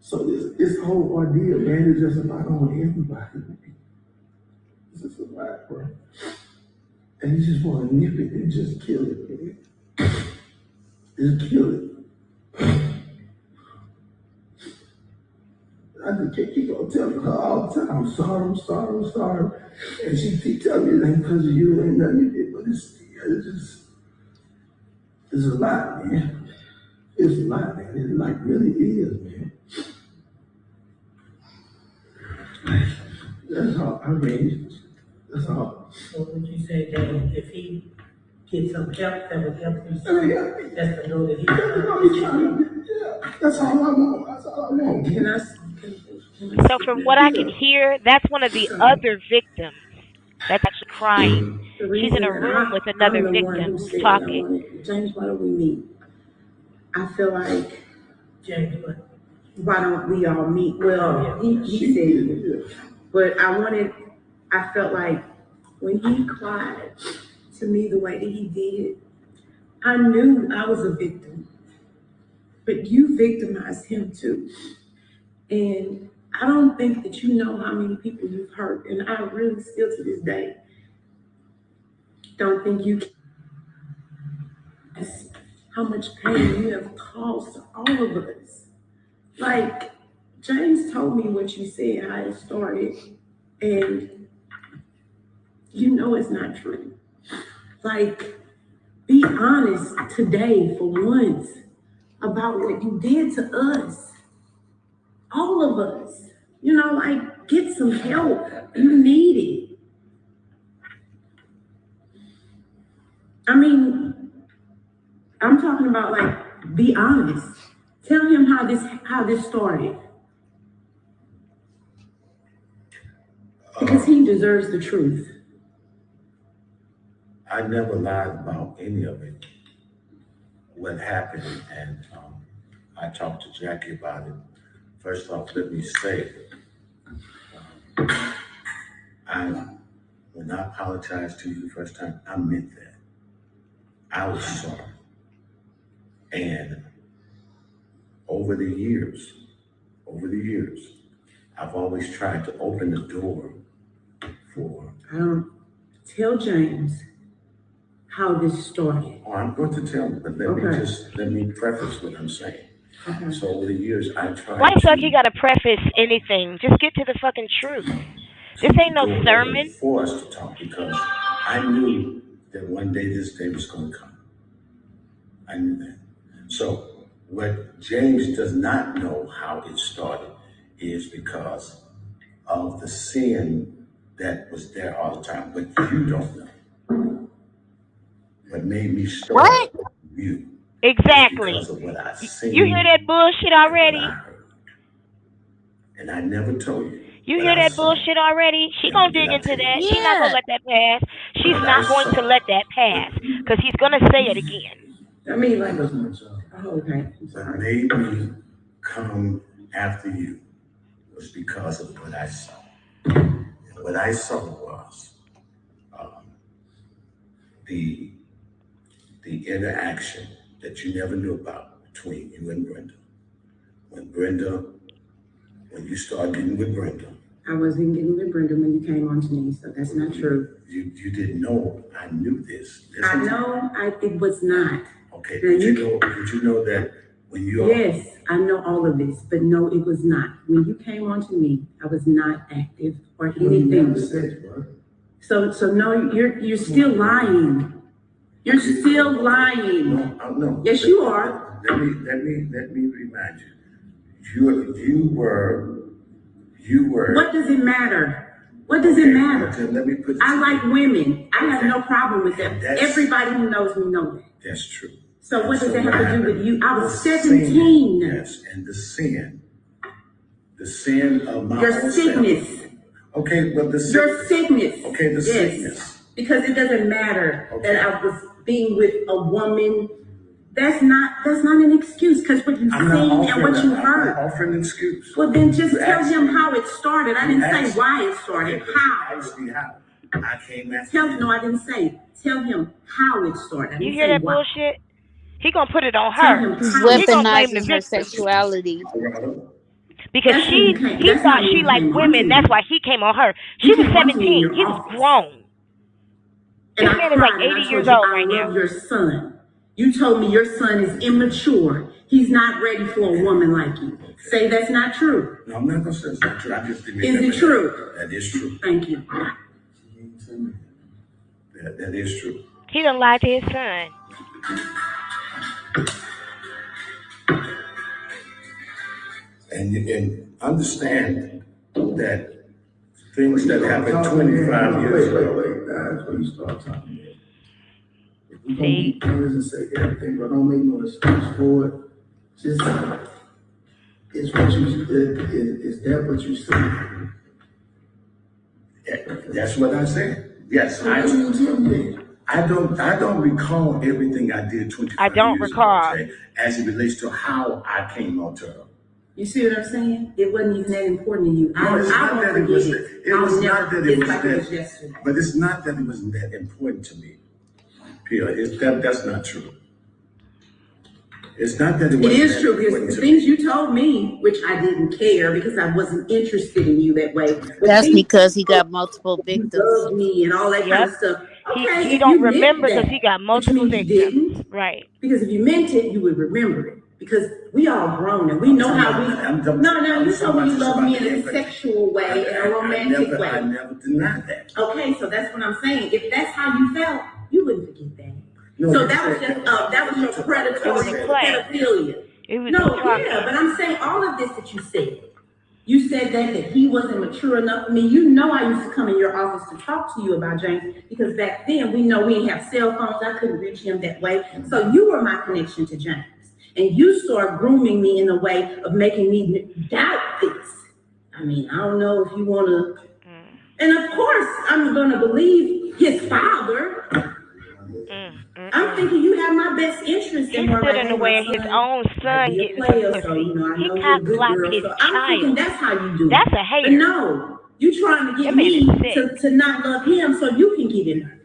So this whole ordeal, man, is just a lot on everybody. It's just a lot, bro. And you just want to nip it and just kill it, man. Just kill it. I just can't keep on telling her all the time, I'm sorry, I'm sorry, I'm sorry. And she keep telling me it ain't because of you, it ain't nothing you did, but it's a lot, man. It's a lot, man. It like really is, man. That's all. I mean, that's all. So would you say that if he gets some help, that would help him? I mean, yeah, That's the know that he. you know, he's trying to, yeah, that's all I want. That's all I want. Can Man. I, So from what I can hear, that's one of the other victims that's actually crying. The She's in reason a that room with I'm another the one victim who who's said I talking. wanted, James, why don't we meet? I feel like, James, why don't we all meet? Well, he said it. But I felt like when he cried to me the way that he did, I knew I was a victim, but you victimized him too. And I don't think that you know how many people you've hurt. And I really still to this day don't think you can how much pain you have caused to all of us. Like, James told me what you said, how it started, and you know it's not true. Like, be honest today for once about what you did to us, all of us. You know, like, get some help. You need it. I mean, I'm talking about like, be honest. Tell him how this started. Because he deserves the truth. I never lied about any of it, what happened, and I talked to Jackie about it. First off, let me say, when I apologized to you the first time, I meant that. I was sorry. And over the years, I've always tried to open the door for. Tell James how this started. Oh, I'm going to tell him, but let me preface what I'm saying. Okay. So over the years, I tried. Why the fuck you gotta preface anything? Just get to the fucking truth. This ain't no sermon. For us to talk, because I knew that one day this day was going to come. I knew that. So what James does not know how it started is because of the sin that was there all the time, but you don't know. What made me start you. Exactly. Because of what I seen. You hear that bullshit already? And I never told you. You hear that bullshit already? She gonna dig into that. She's not gonna let that pass. She's not going to let that pass because he's gonna say it again. I mean, like, okay. What made me come after you was because of what I saw. And what I saw was the interaction that you never knew about between you and Brenda. When you started getting with Brenda. I wasn't getting with Brenda when you came on to me, so that's not true. You didn't know I knew this. It was not. Okay, did you know that when you Yes, I know all of this, but no, it was not. When you came on to me, I was not active or anything. So no, you're still lying. You're still lying. No. Yes, you are. Let me remind you. You were. What does it matter? What does it matter? Okay, let me put. I like women. I have no problem with them. Everybody who knows me knows that. That's true. So what does it have to do with you? I was 17. Yes, and the sin of my your sickness. Okay, but your sickness. Okay, the sickness. Because it doesn't matter that I was being with a woman. That's not an excuse, because what you've seen and what you heard. I'm not offering an excuse. Well, then just tell him how it started. I didn't say why it started. How? Ask me how. I came after. No, I didn't say. Tell him how it started. You hear that bullshit? He gonna put it on Tell her. him He gonna blame the Weaponizing her victim. sexuality. Because he thought she liked women. That's why he came on her. She was 17. He was grown. This man is like 80 years old right now. I love your son. You told me your son is immature. He's not ready for a woman like you. Say that's not true. No, I'm not gonna say it's not true. I just didn't. Is it true? That is true. Thank you. That is true. He done lied to his son. And you can understand that things that happened 25 years ago. Wait, that's when you start talking. If we're gonna be honest and say everything, but don't make no excuse for it, just Is what you is that what you said? That's what I said. Yes, So what you tell me? I don't recall everything I did 25 I don't years recall. ago, Jay, as it relates to how I came onto her. You see what I'm saying? It wasn't even that important to you. No, it's not that it was. It was not that it was like it was that. yesterday. But it's not that it was that important to me. Pia, that's not true. It's not that it was. It is true because the things you told me, which I didn't care because I wasn't interested in you that way. That's because he got multiple You victims. loved me and all that kind Yep. of stuff. Okay, He if don't you meant remember because that, he got which multiple means you victims. didn't. Right. Because if you meant it, you would remember it. Because we all grown and we know how we. No, you told me you love me in a sexual way, in a romantic way. I never denied that. Okay, so that's what I'm saying. If that's how you felt, you wouldn't forget that. No, so that was just that was your predatory pedophilia. It was No, a yeah, but I'm saying all of this that you said. You said that he wasn't mature enough for me. You know I used to come in your office to talk to you about James because back then we know we didn't have cell phones. I couldn't reach him that way. So you were my connection to James. And you started grooming me in a way of making me doubt this. I mean, I don't know if you want to. And of course, I'm going to believe his father. I'm thinking you have my best interest in her. He stood in the way of his own son getting some pussy. So, you know, I He know cock you're a good blocked girl. his So I'm thinking child. that's how you do it. That's a hater. But no, you trying to get That man me is sick. to not love him so you can get in her.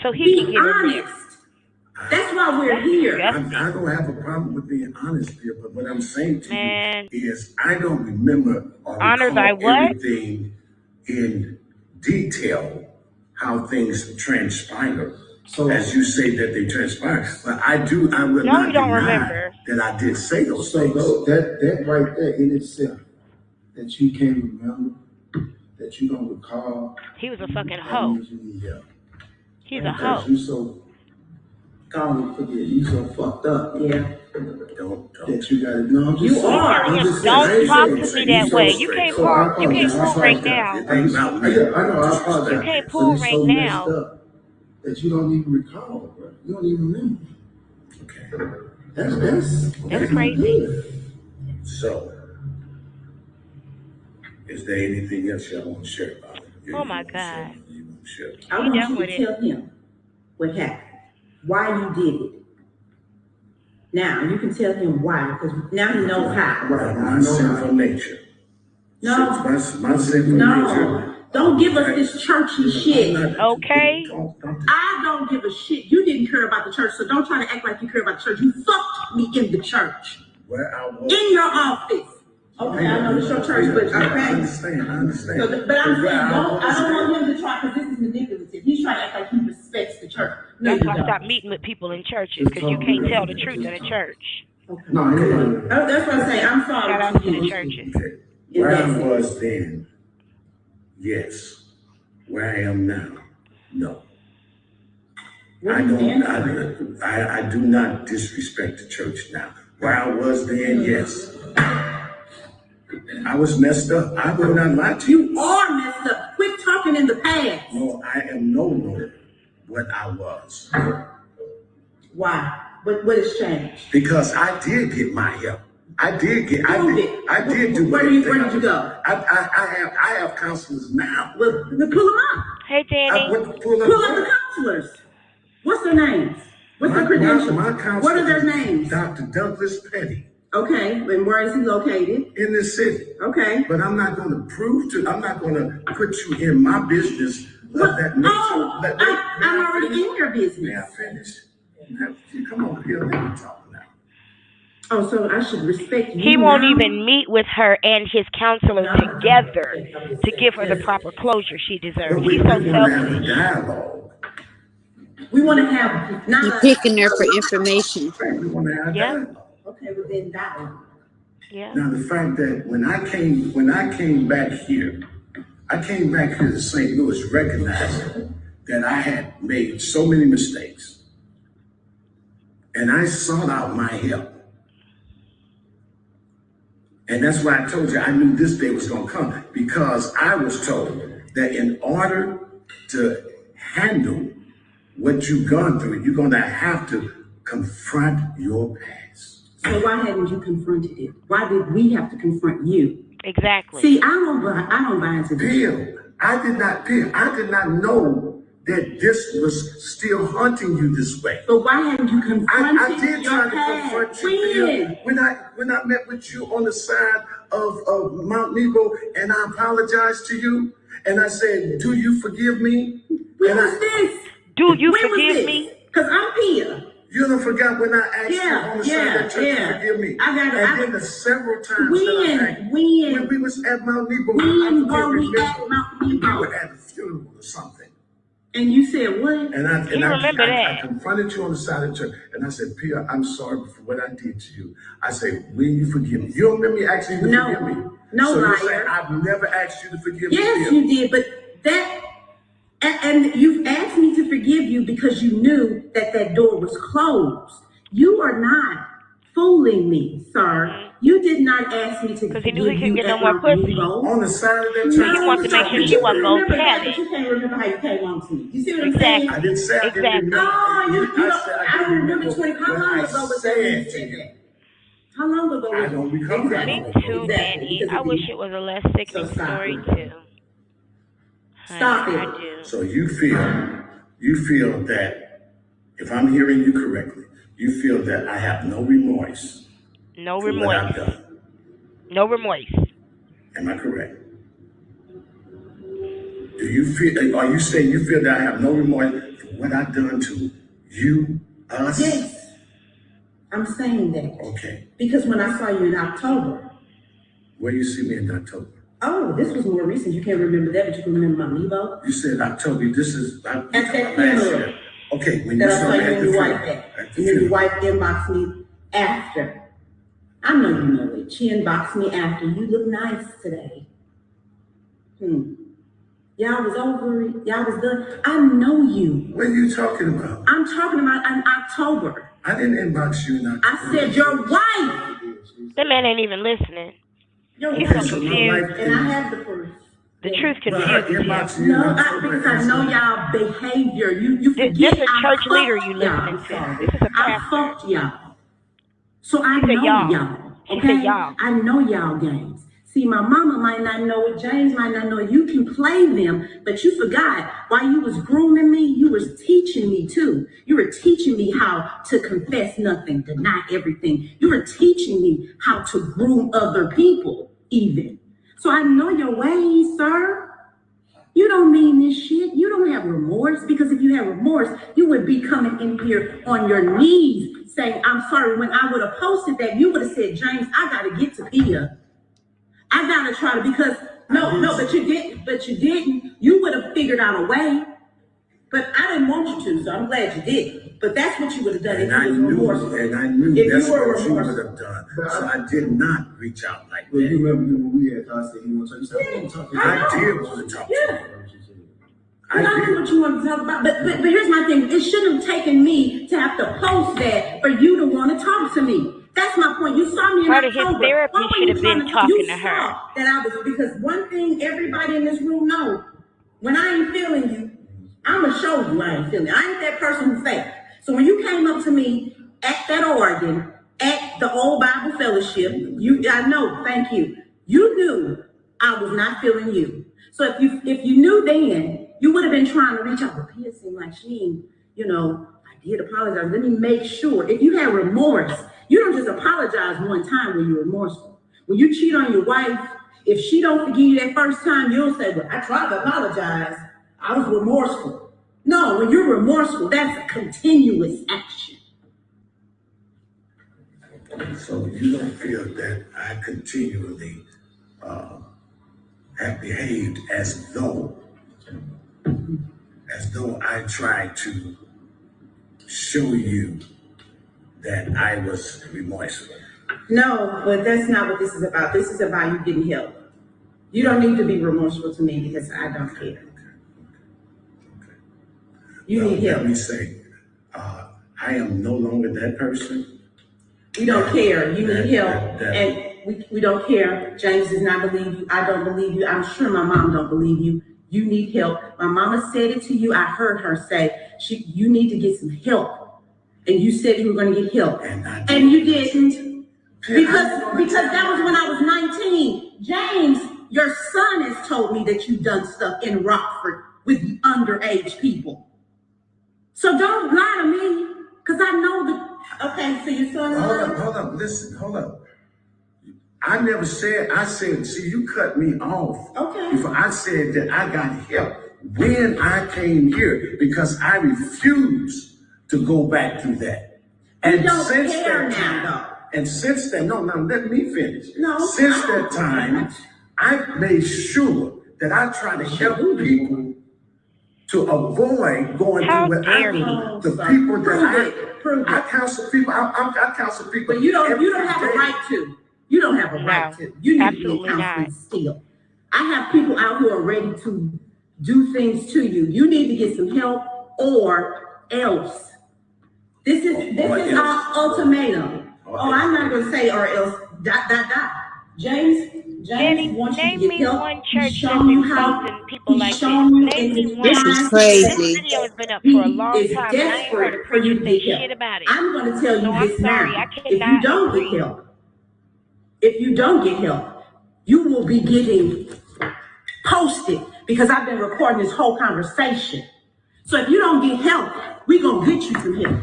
So he Be can get in there. honest. That's why we're here. I don't have a problem with being honest here, but what I'm saying to you is I don't remember or recall everything in detail how things transpire. So as you say that they transpire, but I will not deny that I did say those things. So that right there in itself, that you can't remember, that you don't recall. He was a fucking hoe. He's a hoe. You so can't forget. You so fucked up. Yeah. Don't. That you got to know. You are. Don't talk to me that way. You can't pull. You can't pull right now. I know. I apologize. You can't pull right now. That you don't even recall, bro. You don't even remember. Okay. That's crazy. So, is there anything else y'all want to share about it? Oh my God. I want you to tell him what happened, why you did it. Now you can tell him why, because now he knows how. My sinful nature. No. My sinful nature. Don't give us this churchy shit. Okay. I don't give a shit. You didn't care about the church, so don't try to act like you care about the church. You fucked me in the church. Where I was. In your office. Okay, I know it's your church, but okay. I understand. So, but I'm saying, I don't want him to try, because this is manipulative. He's trying to act like he respects the church. That's why I stopped meeting with people in churches, because you can't tell the truth in a church. Okay. No, that's what I'm saying. I'm sorry. Shout out to the churches. Where I was then, yes. Where I am now, no. I do not disrespect the church now. Where I was then, yes. I was messed up. I will not lie to you. You are messed up. Quit talking in the past. No, I am no longer what I was. Why? What has changed? Because I did get my help. I did do. Where did you go? I have counselors now. Well, pull them up. Hey, Danny. Pull up the counselors. What's their names? What's their credentials? What are their names? Dr. Douglas Petty. Okay, and where is he located? In this city. Okay. But I'm not going to I'm not going to put you in my business of that nature. I'm already in your business. May I finish? Come over here, let me talk now. Oh, so I should respect you. He won't even meet with her and his counselor together to give her the proper closure she deserves. He's so selfish. We want to have You're picking her for information. We want to have dialogue. Okay, well then dialogue. Yeah. Now the fact that when I came back here to St. Louis, recognizing that I had made so many mistakes, and I sought out my help. And that's why I told you I knew this day was going to come, because I was told that in order to handle what you've gone through, you're going to have to confront your past. So why hadn't you confronted it? Why did we have to confront you? Exactly. See, I don't buy into this. Bill, I did not know that this was still haunting you this way. But why hadn't you confronted I did your try to past? confront you, Bill. When I met with you on the side of Mount Nebo, and I apologized to you, and I said, "Do you forgive me?" When was this? Do you forgive me? Because I'm here. You don't forget when I asked you on the side of church to forgive me. And then the several times when we was at Mount Nebo, when were we at Mount Nebo? We were at a funeral or something. And you said what? And I confronted you on the side of the church, and I said, "Pia, I'm sorry for what I did to you." I said, "Will you forgive me?" You don't remember me asking you to forgive me? No, so liar. You're saying, I've never asked you to forgive me. Yes, you did, but that. And you've asked me to forgive you because you knew that door was closed. You are not fooling me, sir. Mm-hmm. You did not ask me to forgive he couldn't get no more pussy. On the side of that church. He wants to make sure she wasn't going to tell it. You can't remember how you came on to me. You see what I'm saying? I didn't say I didn't remember. I don't remember 20. How long ago was that when you said that? How long ago was that? I don't recall that. Me too, Manny. I wish it was a less sickening story, too. Stop it. I do. So you feel that, if I'm hearing you correctly, you feel that I have no remorse. No for remorse. What I've done. No remorse. Am I correct? Do you feel? Are you saying you feel that I have no remorse for what I've done to you, us? Yes, I'm saying that. Okay. Because when I saw you in October. Where you see me in October? Oh, this was more recent. You can't remember that, but you can remember Mount Nebo. You said October. This is at that funeral. Okay, when that you saw me at the your funeral. wife at. And then your wife inboxed me after. I know you know it. She inboxed me after. You look nice today. Y'all was over it. Y'all was done. I know you. What are you talking about? I'm talking about in October. I didn't inbox you in October. I said your wife. That man ain't even listening. He's so confused. And I have the proof. The truth confuses him. No, because I know y'all behavior. You forget. This a church leader you listening to. This is a pastor. I fucked y'all. So I know y'all. Okay? I know y'all games. See, my mama might not know it. James might not know it. You can play them, but you forgot while you was grooming me, you was teaching me too. You were teaching me how to confess nothing, deny everything. You were teaching me how to groom other people even. So I know your ways, sir. You don't mean this shit. You don't have remorse, because if you had remorse, you would be coming in here on your knees saying, "I'm sorry." When I would have posted that, you would have said, "James, I got to get to Pia. I got to try to," because but you didn't. You would have figured out a way, but I didn't want you to, so I'm glad you did. But that's what you would have done if you were remorseful. And I knew that's what you would have done. So I did not reach out like that. You remember when we had talked, you want to talk to you? I did want to talk to you. I know what you want to talk about, but here's my thing. It shouldn't have taken me to have to post that for you to want to talk to me. That's my point. You saw me in Part October. of his therapy should have been talking to her. That I was, because one thing everybody in this room knows, when I ain't feeling you, I'ma show you I ain't feeling you. I ain't that person who fake. So when you came up to me at that Oregon, at the old Bible fellowship, I know, thank you. You knew I was not feeling you. So if you knew then, you would have been trying to reach out. But Pia seemed like she, I did apologize. Let me make sure. If you had remorse, you don't just apologize one time when you're remorseful. When you cheat on your wife, if she don't forgive you that first time, you'll say, "Well, I tried to apologize. I was remorseful." No, when you're remorseful, that's a continuous action. So you don't feel that I continually have behaved as though I tried to show you that I was remorseful. No, but that's not what this is about. This is about you getting help. You don't need to be remorseful to me because I don't care. Okay. You need help. Let me say, I am no longer that person. We don't care. You need help. And we don't care. James does not believe you. I don't believe you. I'm sure my mom don't believe you. You need help. My mama said it to you. I heard her say, you need to get some help. And you said you were going to get help. And you didn't. Because that was when I was 19. James, your son has told me that you've done stuff in Rockford with underage people. So don't lie to me, because I know that. Okay, so your son. Hold up, listen, hold up. I never said, I said, see, you cut me off. Okay. Before I said that I got help when I came here because I refused to go back through that. And since that time, no, let me finish. No. Since that time, I've made sure that I try to help people to avoid going through what I do. The people that I counsel people, I counsel people. But you don't have a right to. You don't have a right to. You need to be counseling still. I have people out who are ready to do things to you. You need to get some help or else. This is our ultimatum. I'm not going to say or else, ... James wants you to get help. He's shown you how. He's shown you in his This is time. crazy. Video has been up for a He long is time, and I ain't heard a desperate for preacher you to say get shit help. about it. I'm going to tell you So I'm this sorry, now. I If cannot you don't agree. get help, you will be getting posted because I've been recording this whole conversation. So if you don't get help, we're going to get you some help.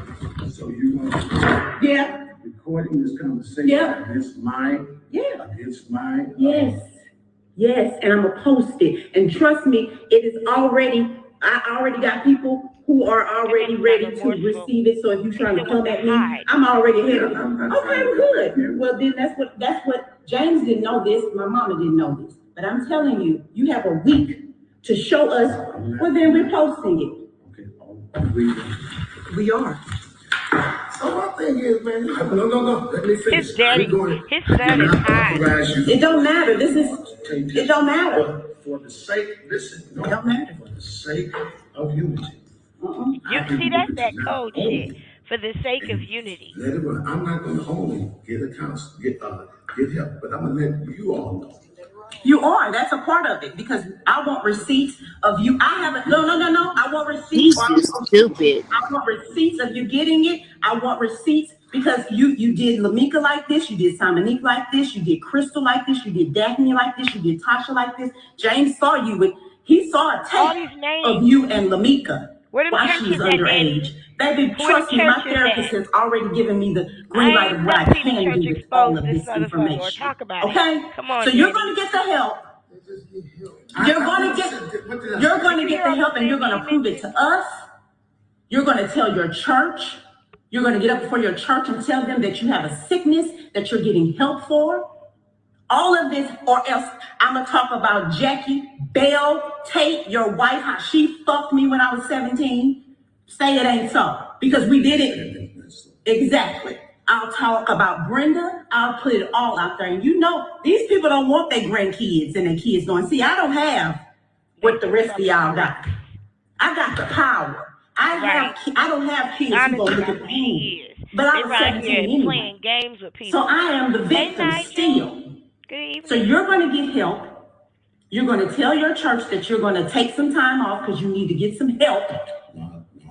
So you want to recording this conversation against my Yes, and I'm gonna post it. And trust me, I already got people who are already ready to receive it. So if you're trying to come at me, I'm already ahead of you. Okay, well, good. Well, then that's what James didn't know this. My mama didn't know this. But I'm telling you, you have a week to show us. Well, then we're posting it. Okay, we are. So my thing is, man, no. Let me finish. His son is high. It don't matter. It don't matter. For the sake, listen, It don't matter. For the sake of unity. You see, that's that code shit. For the sake of unity. Let it run. I'm not going to only get help, but I'm going to let you all know. You are. That's a part of it because I want receipts of you. I haven't. No. I want receipts. He's just stupid. I want receipts of you getting it. I want receipts because you did Lamika like this. You did Simonique like this. You did Crystal like this. You did Daphne like this. You did Tasha like this. James saw you with. He saw a tape of you and Lamika while she was underage. Baby, trust me, my therapist has already given me the green light of what I can do with all of this information. Okay? So you're going to get the help. You're going to get the help and you're going to prove it to us. You're going to tell your church. You're going to get up before your church and tell them that you have a sickness that you're getting help for. All of this, or else I'm going to talk about Jackie, Belle, Tate, your wife, how she fucked me when I was 17. Say it ain't so. Because we did it. Exactly. I'll talk about Brenda. I'll put it all out there. And you know, these people don't want their grandkids and their kids going, see, I don't have what the rest of y'all got. I got the power. I don't have kids who go look at me. But I was 17 anyway. Playing games with people. So I am the victim still. So you're going to get help. You're going to tell your church that you're going to take some time off because you need to get some help.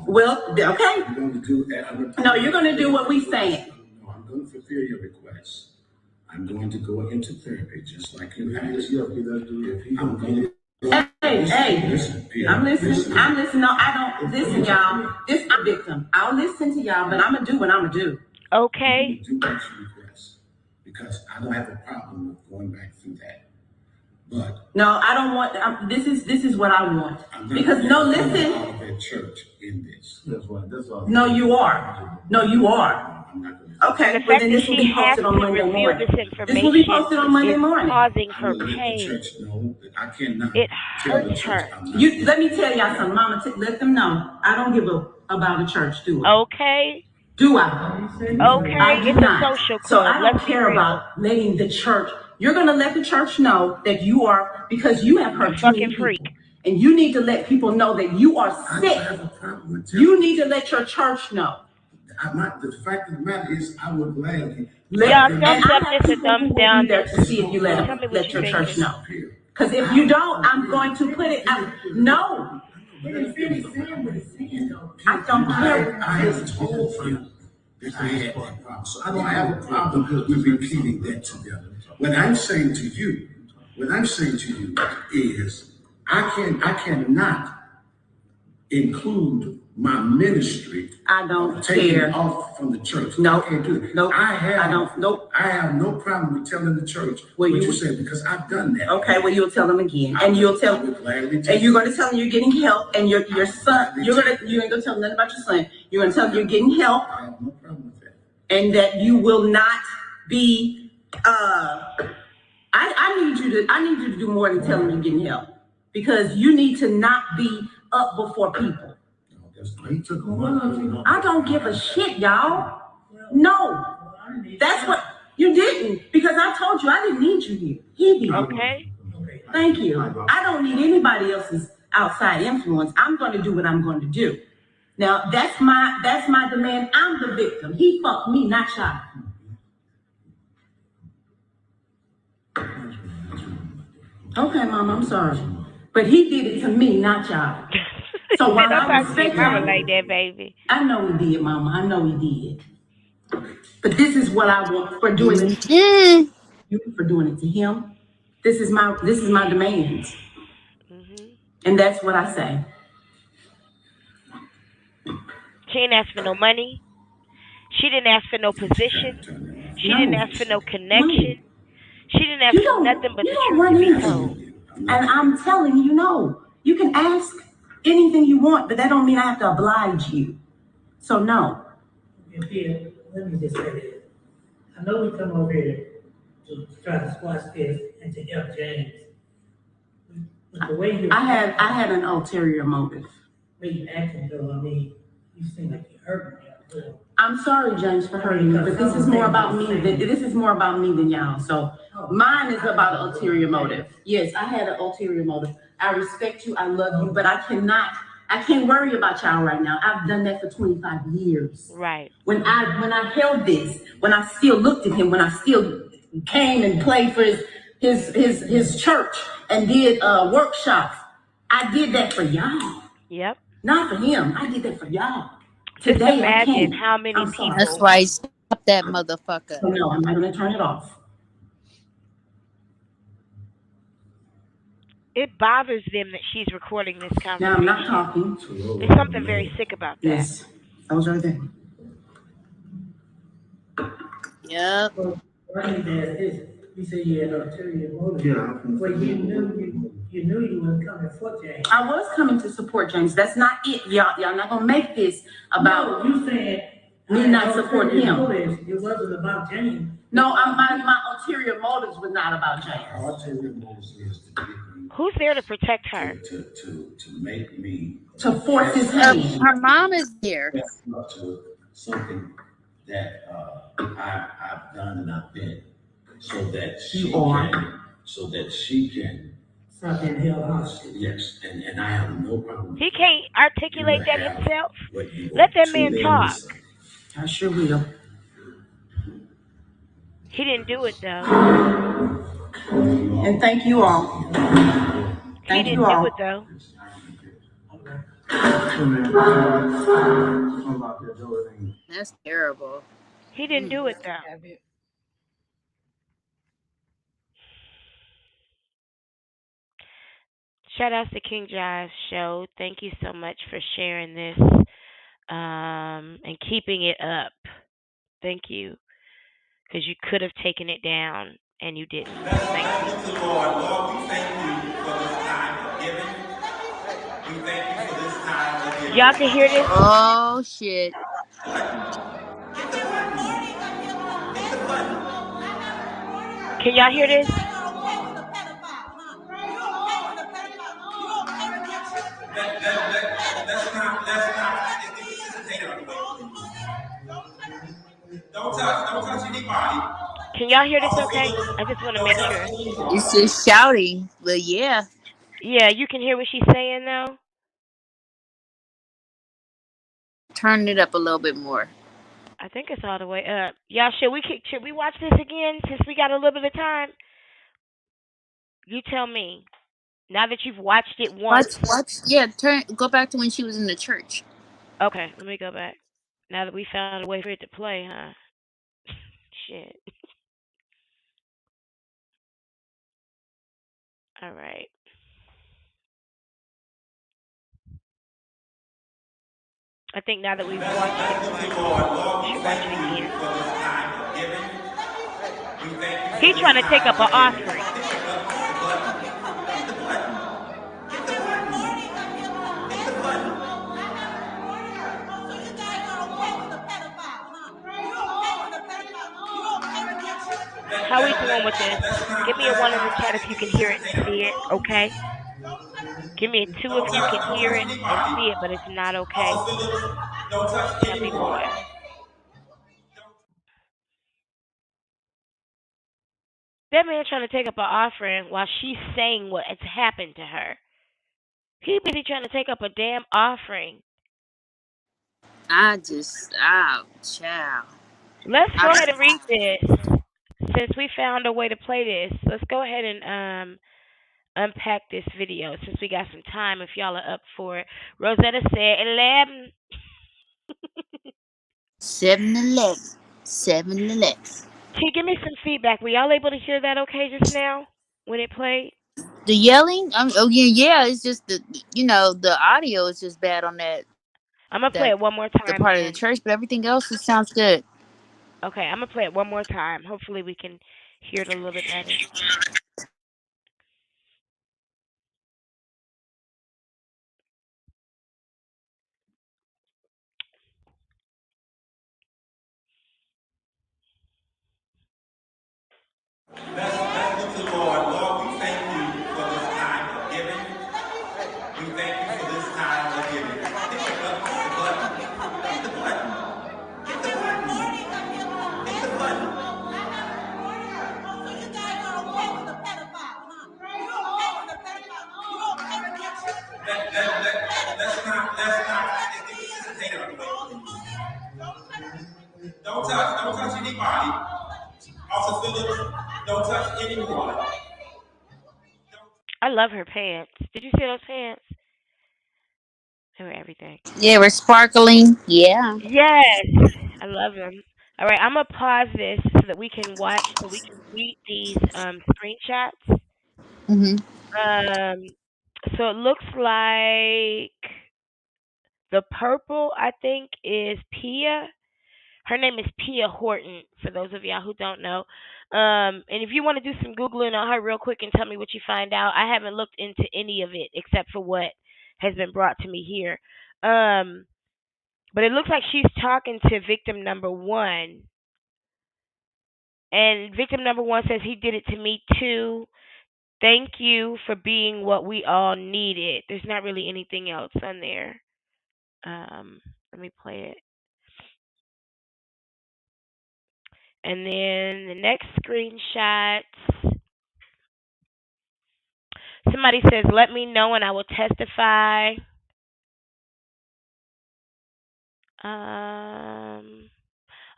Well, okay. No, you're going to do what we say. No, I'm going to fulfill your request. I'm going to go into therapy just like you asked. Hey, I'm listening. No, I don't listen, y'all. I'm a victim. I'll listen to y'all, but I'm going to do what I'm going to do. Okay. Do what you request because I don't have a problem with going back through that. But no, I don't want. This is what I want. Because no, listen. Out of that church in this. That's all. No, you are. I'm not going to. Okay, well then this will be posted on Monday morning. This will be posted on Monday morning. Causing her pain. The church know that I cannot. It hurts her. Let me tell y'all something, Mama. Let them know. I don't give about the church. Do I? Okay. Do I? Okay. I do it's not. A social club. So I don't care about letting the church. You're going to let the church know that you are, because you have hurt too many people. And you need to let people know that you are sick. I don't have a problem with you need to let your church know. The fact of the matter is, I would gladly. Thumbs a thumbs down there to see if you let your church know. Because if you don't, I'm going to put it out. No. I don't care. I have told you I had that problem. So I don't have a problem with repeating that to them. What I'm saying to you is I cannot include my ministry. I don't taking care. off from the church. No, I can't do it. nope. I don't. Nope. have no problem with telling the church what you said because I've done that. Okay, well you'll tell them again, and you'll tell, and you're going to tell them you're getting help, and your son. You ain't going to tell them nothing about your son. You're going to tell them you're getting help. I have no problem with that. And that you will not be. I need you to do more than tell them you're getting help, because you need to not be up before people. I don't give a shit, y'all. No, that's what you didn't, because I told you I didn't need you here. He did. Okay. Thank you. I don't need anybody else's outside influence. I'm going to do what I'm going to do. Now that's my demand. I'm the victim. He fucked me, not y'all. Okay, Mom, I'm sorry, but he did it to me, not y'all. So while I respect Mama him, like that, baby. I know he did, Mama. I know he did. But this is what I want for doing it. You for doing it to him. This is my demands, and that's what I say. She didn't ask for no money. She didn't ask for no position. She didn't ask for no connection. She didn't ask for nothing but the truth to be told. And I'm telling you, no. You can ask anything you want, but that don't mean I have to oblige you. So no. Here, let me just say this. I know we come over here to try to squash this and to help James. But the way you I had an ulterior motive. The way you acting, though, I mean, you seem like you hurt me. I'm sorry, James, for hurting you, but this is more about me than y'all. So mine is about an ulterior motive. Yes, I had an ulterior motive. I respect you, I love you, but I can't worry about y'all right now. I've done that for 25 years. Right. When I held this, when I still looked at him, when I still came and played for his church and did workshops, I did that for y'all. Yep. Not for him. I did that for y'all. Just Today imagine I can't. how many I'm sorry. That's people. right. Stop that motherfucker. So no, I'm not gonna turn it off. It bothers them that she's recording this Now conversation. I'm not talking. There's something very sick about that. Yes, I was right there. Yep. I need to ask this. You said you had ulterior motive. Yeah. Well, you knew you weren't coming for James. I was coming to support James. That's not it, y'all. Y'all not gonna make this about you saying me not supporting him. It wasn't about James. No, my ulterior motives was not about James. Our ulterior motives is to get me Who's there to protect her? to make me To force his hand. Her mom is there. up to something that I've done and I've been, so that she can Stop being held hostage. yes, and I have no problem. He can't articulate that himself. Let that man talk. I sure will. He didn't do it though. And thank you all. He didn't do it though. That's terrible. He didn't do it though. Shout out to King Josh Show. Thank you so much for sharing this and keeping it up. Thank you. Because you could have taken it down and you didn't. Thank you. Let's give to Lord. Lord, we thank you for this time of giving. We thank you for this time of giving. Y'all can hear this? Oh shit. Can y'all hear this? Let's not. Don't touch anybody. Can y'all hear this okay? I just want to make sure. It's just shouting, but yeah. Yeah, you can hear what she's saying though? Turn it up a little bit more. I think it's all the way up. Y'all, should we watch this again since we got a little bit of time? You tell me. Now that you've watched it once. Watch. Yeah, go back to when she was in the church. Okay, let me go back. Now that we found a way for it to play, huh? Shit. All right. I think now that we've watched it Let's once, give the Lord. Lord, we we should watch thank it you again. for this time of giving. We thank you for He's this trying to take time up an of giving. offering. Hit the button. Hit the button. Hit the button. Hit the button. How we doing with this? Give me a one in the chat if you can hear it and Let's see it. Okay. Give me a two if you can don't hear touch it and anybody. see it, but it's not okay. Officer Phillips, don't touch Tell me anyone. more. That man trying to take up an offering while she's saying what has happened to her. He busy trying to take up a damn offering. Child. Let's I go just, ahead and read this. Since we found a way to play this, let's go ahead and unpack this video since we got some time if y'all are up for it. Rosetta said 11. 7-Eleven. 7-Eleven. Can you give me some feedback? Were y'all able to hear that okay just now when it played? The yelling, oh yeah, it's just the audio is just bad on I'm gonna play that it one more the time part of the then. church, but everything else it sounds good. Okay, I'm gonna play it one more time. Hopefully we can hear it a little bit better. Let's give the Lord. Lord, we thank you for this time of giving. We thank you for this time of giving. Hit the button. Hit the button. Hit the button. Hit the button. Let's not get the don't touch anybody. Officer Phillips, don't touch anyone. I love her pants. Did you see those pants? They were everything. Yeah, we're sparkling. Yeah. Yes, I love them. All right, I'm gonna pause this so that we can watch, so we can read these screenshots. Mhm. Um, so it looks like the purple, I think, is Pia. Her name is Pia Horton, for those of y'all who don't know. And if you want to do some Googling on her real quick and tell me what you find out, I haven't looked into any of it except for what has been brought to me here. Um, but it looks like she's talking to victim number one. And victim number one says, he did it to me too. Thank you for being what we all needed. There's not really anything else on there. Let me play it. And then the next screenshot, somebody says, let me know and I will testify.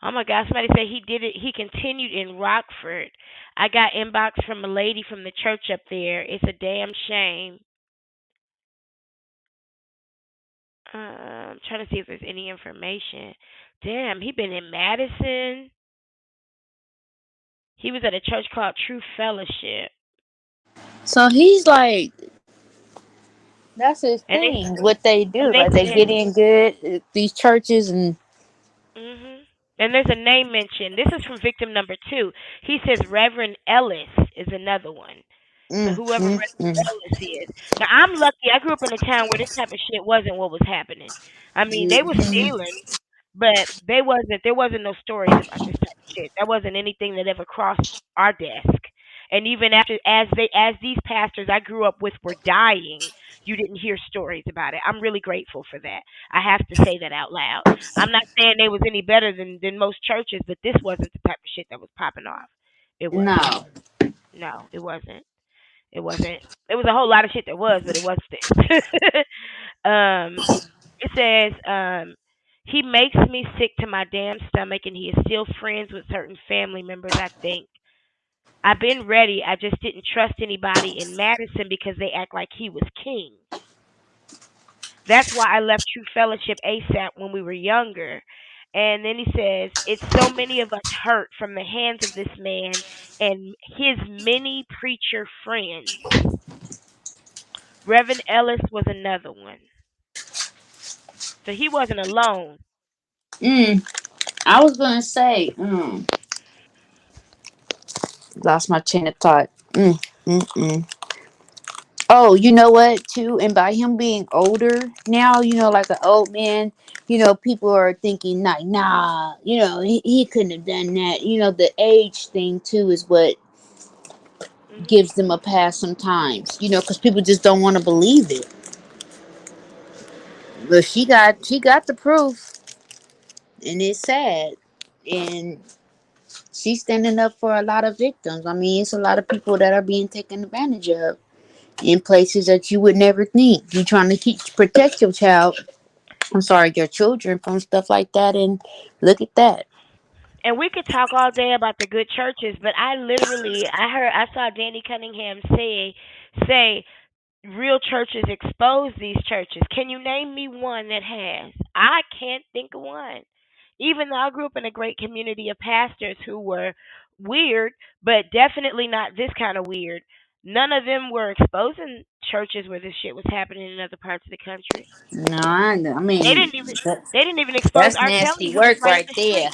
Oh my gosh, somebody said he did it. He continued in Rockford. I got inbox from a lady from the church up there. It's a damn shame. I'm trying to see if there's any information. Damn, he been in Madison. He was at a church called True Fellowship. So he's like, that's his And they thing. What they and do, they like they said get in good at these churches and. And there's a name mentioned. This is from victim number two. He says Reverend Ellis is another one. So Mm, whoever mm, Reverend mm. Ellis is. Now I'm lucky. I grew up in a town where this type of shit wasn't what was happening. I mean, they were Mhm. stealing, but they wasn't. There wasn't no stories about this type of shit. That wasn't anything that ever crossed our desk. And even after, as these pastors I grew up with were dying, you didn't hear stories about it. I'm really grateful for that. I have to say that out loud. I'm not saying they was any better than most churches, but this wasn't the type of shit that was popping off. It wasn't. No. No, it wasn't. It wasn't. It was a whole lot of shit that was, but it wasn't this. It says, he makes me sick to my damn stomach, and he is still friends with certain family members. I think I've been ready. I just didn't trust anybody in Madison because they act like he was king. That's why I left True Fellowship ASAP when we were younger. And then he says, it's so many of us hurt from the hands of this man and his many preacher friends. Reverend Ellis was another one. So he wasn't alone. Mm. I was gonna say, lost my chain of thought. Mm. Oh, you know what, too? And by him being older now, like an old man, people are thinking, like, nah, he couldn't have done that. The age thing, too, is what Hmm. gives them a pass sometimes, because people just don't want to believe it. But she got the proof, and it's sad. And she's standing up for a lot of victims. I mean, it's a lot of people that are being taken advantage of in places that you would never think. You're trying to protect your child. I'm sorry, your children from stuff like that, and look at that. And we could talk all day about the good churches, but I saw Danny Cunningham say real churches expose these churches. Can you name me one that has? I can't think of one. Even though I grew up in a great community of pastors who were weird, but definitely not this kind of weird. None of them were exposing churches where this shit was happening in other parts of the country. No, I They mean, didn't even they didn't even expose that's R. Kelly, nasty who was work right up right the there. street.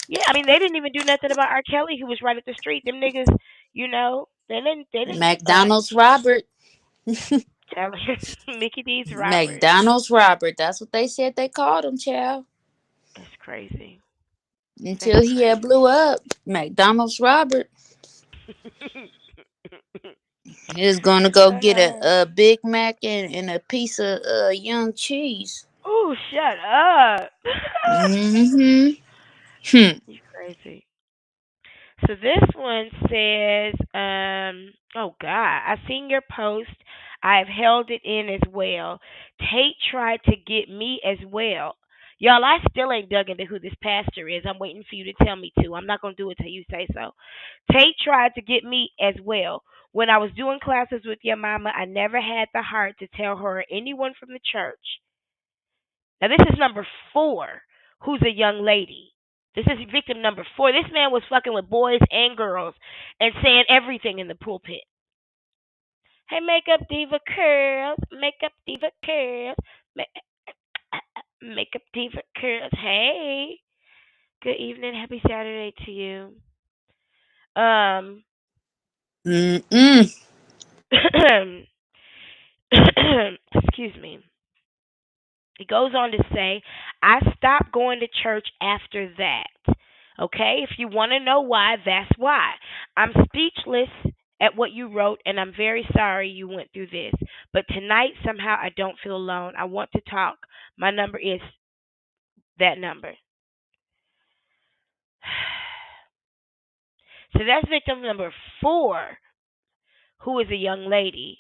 Yeah, I mean they didn't even do nothing about R. Kelly, who was right up the street. Them niggas, they didn't McDonald's Robert. tell Mickey D's Robert. McDonald's Robert. That's what they said they called him, child. That's crazy. That's Until he had crazy. blew up. McDonald's Robert. He was gonna go get a Big Mac and a piece of young cheese. Oh, shut up. Mm-hmm. Hmm. You crazy. So this one says, oh God, I seen your post. I've held it in as well. Tate tried to get me as well. Y'all, I still ain't dug into who this pastor is. I'm waiting for you to tell me to. I'm not gonna do it till you say so. Tate tried to get me as well. When I was doing classes with your mama, I never had the heart to tell her or anyone from the church. Now this is number 4, who's a young lady. This is victim number 4. This man was fucking with boys and girls and saying everything in the pulpit. Hey, makeup diva curls, makeup diva curls, makeup diva curls. Hey, good evening, happy Saturday to you. Um, Mm-mm. excuse me. He goes on to say, I stopped going to church after that. Okay, if you want to know why, that's why. I'm speechless at what you wrote, and I'm very sorry you went through this. But tonight, somehow, I don't feel alone. I want to talk. My number is that number. So that's victim number 4, who is a young lady.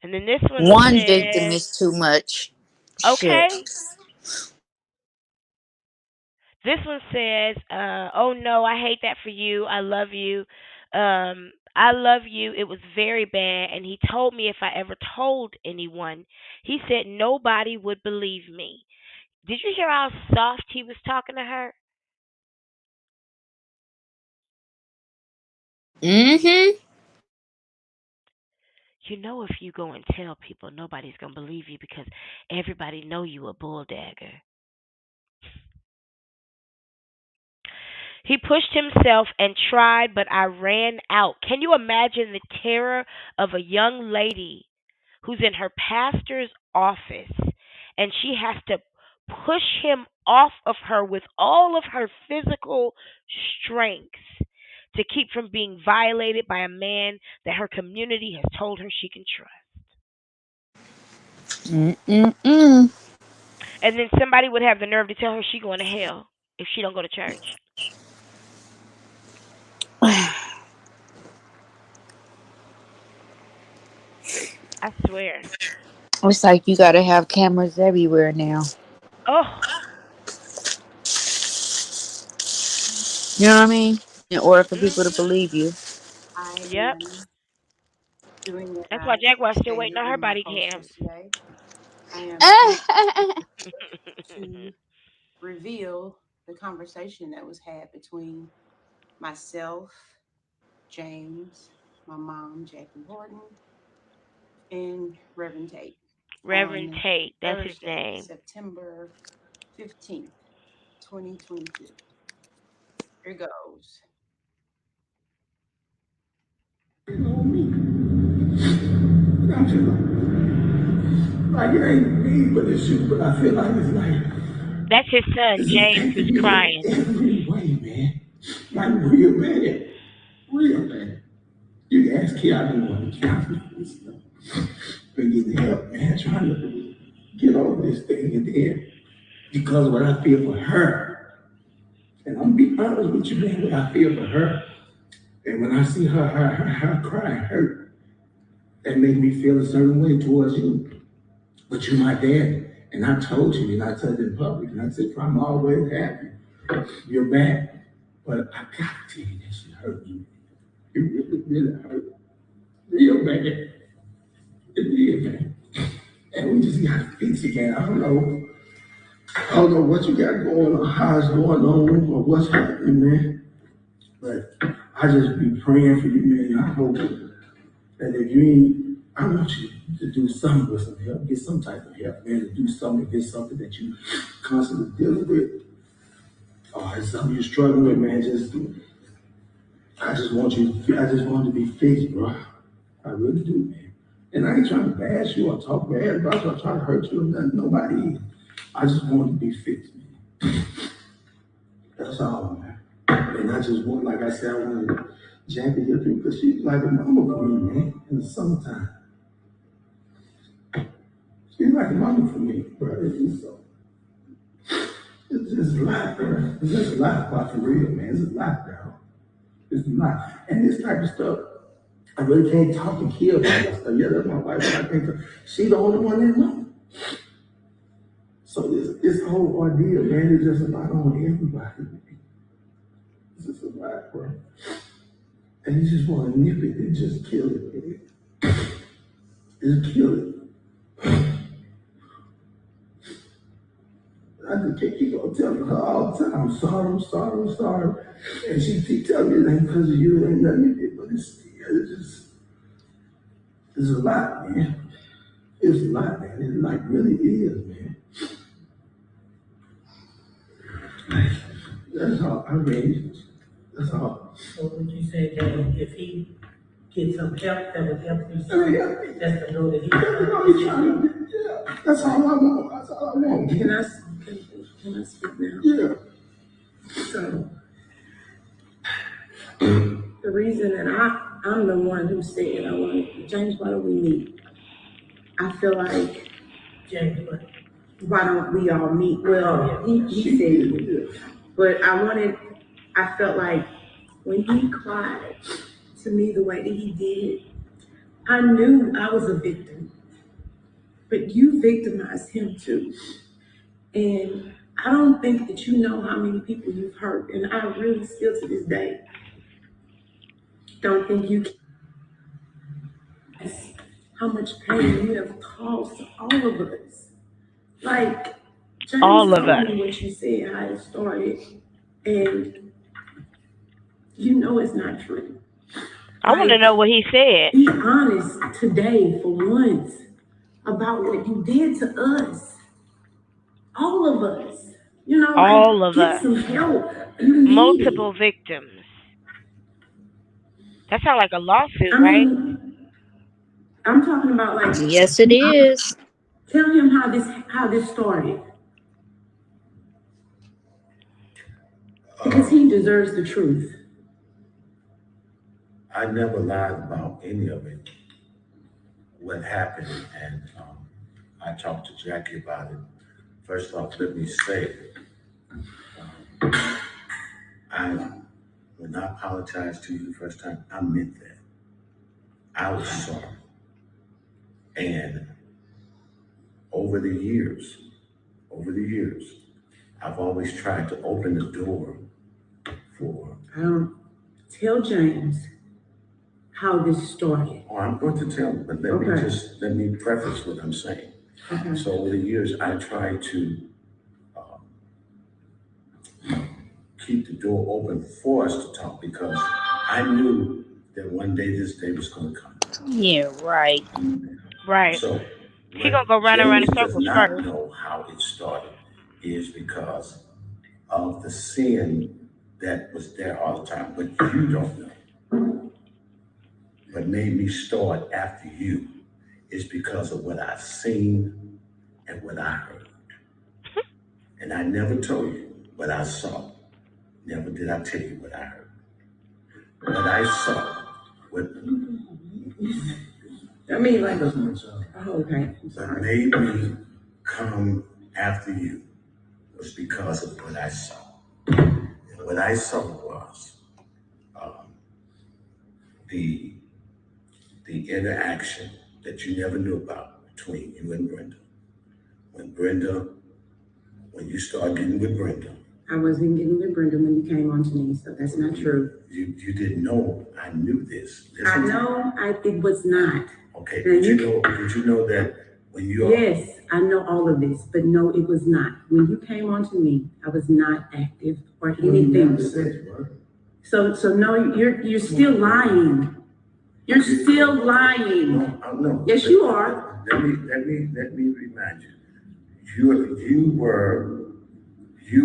And then this one One victim says, is too much. Shit. okay. This one says, "Oh no, I hate that for you. I love you. I love you. It was very bad, and he told me if I ever told anyone, he said nobody would believe me." Did you hear how soft he was talking to her? Mm-hmm. You know, if you go and tell people, nobody's gonna believe you because everybody know you a bulldagger. He pushed himself and tried, but I ran out. Can you imagine the terror of a young lady who's in her pastor's office and she has to push him off of her with all of her physical strength to keep from being violated by a man that her community has told her she can trust? Mm-mm-mm. And then somebody would have the nerve to tell her she going to hell if she don't go to church. I swear. It's like you gotta have cameras everywhere now. Oh, You know what I mean? In order for people to mhm. believe you. I Yep. am doing what That's why I Jaguar's still waiting stated on her in my body post cams. yesterday. I am here to reveal the conversation that was had between myself, James, my mom, Jackie Horton, and Reverend Tate Reverend on Tate, that's his Thursday, name. September 15th, 2022. Here goes. I feel like it ain't me, but it's you. But I feel like it's like That's his son, it's James, affected who's me in crying. every way, man. Like real, man. Real, man. You can ask Kia, I've been wanting to counsel this stuff. Been getting help, man, trying to get over this thing. And then, because of what I feel for her, and I'm be honest with you, man, what I feel for her, and when I see her cry and hurt, that make me feel a certain way towards you. But you're my dad, and I told you, and I told you in public, and I said, I'm always happy. You're back. But I gotta tell you that shit hurt you. It really, really hurt. Real bad. It did, man. And we just gotta fix it, man. I don't know what you got going on, how it's going on, or what's happening, man. But I just be praying for you, man. I hope that if you ain't, I want you to do something with some help, get some type of help, man, to do something, get something that you constantly dealing with. Or it's something you're struggling with, man. I just want to be fixed, bro. I really do, man. And I ain't trying to bash you or talk bad about you or try to hurt you or nothing. Nobody is. I just want to be fixed, man. That's all, man. And I just want, like I said, I wanted Jackie here because she's like a mama for me, man. In the summertime, she's like a mama for me, bro. It's just a lot, bro. It's just a lot, but for real, man. It's a lot, bro. It's a lot. And this type of stuff, I really can't talk to Kia about that stuff. Yeah, that's my wife, but I can't talk. She the only one that knows. So this whole ordeal, man, is just a lot on everybody. It's just a lot, bro. And you just want to nip it and just kill it, man. Just kill it. I just can't keep on telling her all the time, I'm sorry, I'm sorry, I'm sorry. And she keep telling me it ain't because of you, it ain't nothing you did, but it's a lot, man. It's a lot, man. It like really is, man. That's all I mean. That's all. So would you say that if he gets some help, that would help you? That's the know that Yeah, that's all I want. That's all I want. Can I speak now? Yeah. So the reason that I'm the one who said I wanted James, why don't we meet? I feel like James, why don't we all meet? Well, he said, but I felt like when he cried to me the way that he did, I knew I was a victim, but you victimized him too. And I don't think that you know how many people you've hurt. And I really still to this day don't think you can. How much pain you have caused to all of us. Like, James All of told us. me what you said, how it started, and you know it's not true. I want to know what he said. Be honest today for once about what you did to us. All of us. You know, All like of get us. some help. You need Multiple it. victims. That sounds like a lawsuit, I right? mean, I'm talking about like Yes, it is. tell him how this started. Because he deserves the truth. I never lied about any of it, what happened, and I talked to Jackie about it. First off, let me say, when I apologized to you the first time, I meant that. I was sorry. And over the years, I've always tried to open the door for. Tell James how this started. Oh, I'm going to tell him, but let me preface what I'm saying. Okay. So over the years, I tried to keep the door open for us to talk because I knew that one day this day was going to come. Yeah, right. Right. So She gonna what go round and round James in does circles not first. know how it started is because of the sin that was there all the time, but you don't know. What made me start after you is because of what I've seen and what I heard. And I never told you what I saw. Never did I tell you what I heard. What I saw, what I mean, like, doesn't make sense. oh, okay. I'm What sorry. made me come after you was because of what I saw. And what I saw was um, the interaction that you never knew about between you and Brenda. When you started getting with Brenda. I wasn't getting with Brenda when you came on to me, so that's not true. You didn't know I knew this. I know it was not. Okay, Now did you know that when you are... Yes, I know all of this, but no, it was not. When you came on to me, I was not active or anything. So no, you're still lying. You're still lying. No. Yes, you are. Let me remind you. You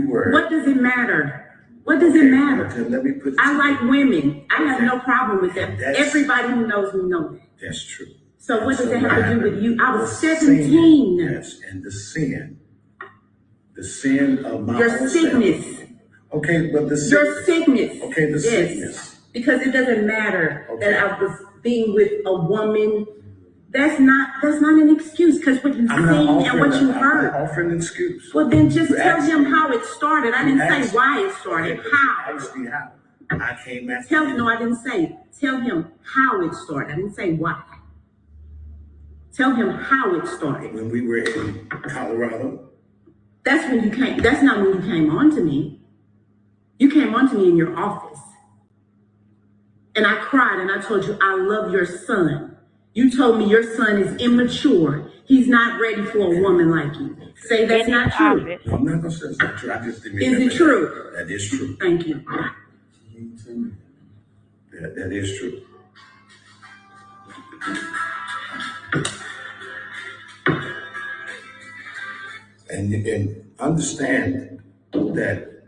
were. What does it matter? What does it matter? Okay, let me put. I like women. I have no problem with them. Everybody who knows me knows that. That's true. So what does it have to do with you? I was 17. Yes, and the sin of my Your sickness. Okay, but your sickness. Okay, the sickness. Because it doesn't matter that I was being with a woman. That's not an excuse, because what you seen and what you heard. I'm offering an excuse. Well, then just tell him how it started. I didn't say why it started. How? Ask me how. I came after Tell him. No, I didn't say. Tell him how it started. I didn't say why. Tell him how it started. When we were in Colorado. That's when you came. That's not when you came on to me. You came on to me in your office. And I cried and I told you, I love your son. You told me your son is immature. He's not ready for a woman like you. Say that's not true. No, I'm not going to say it's not true. I just didn't remember. Is it true? That is true. Thank you. That is true. And understand that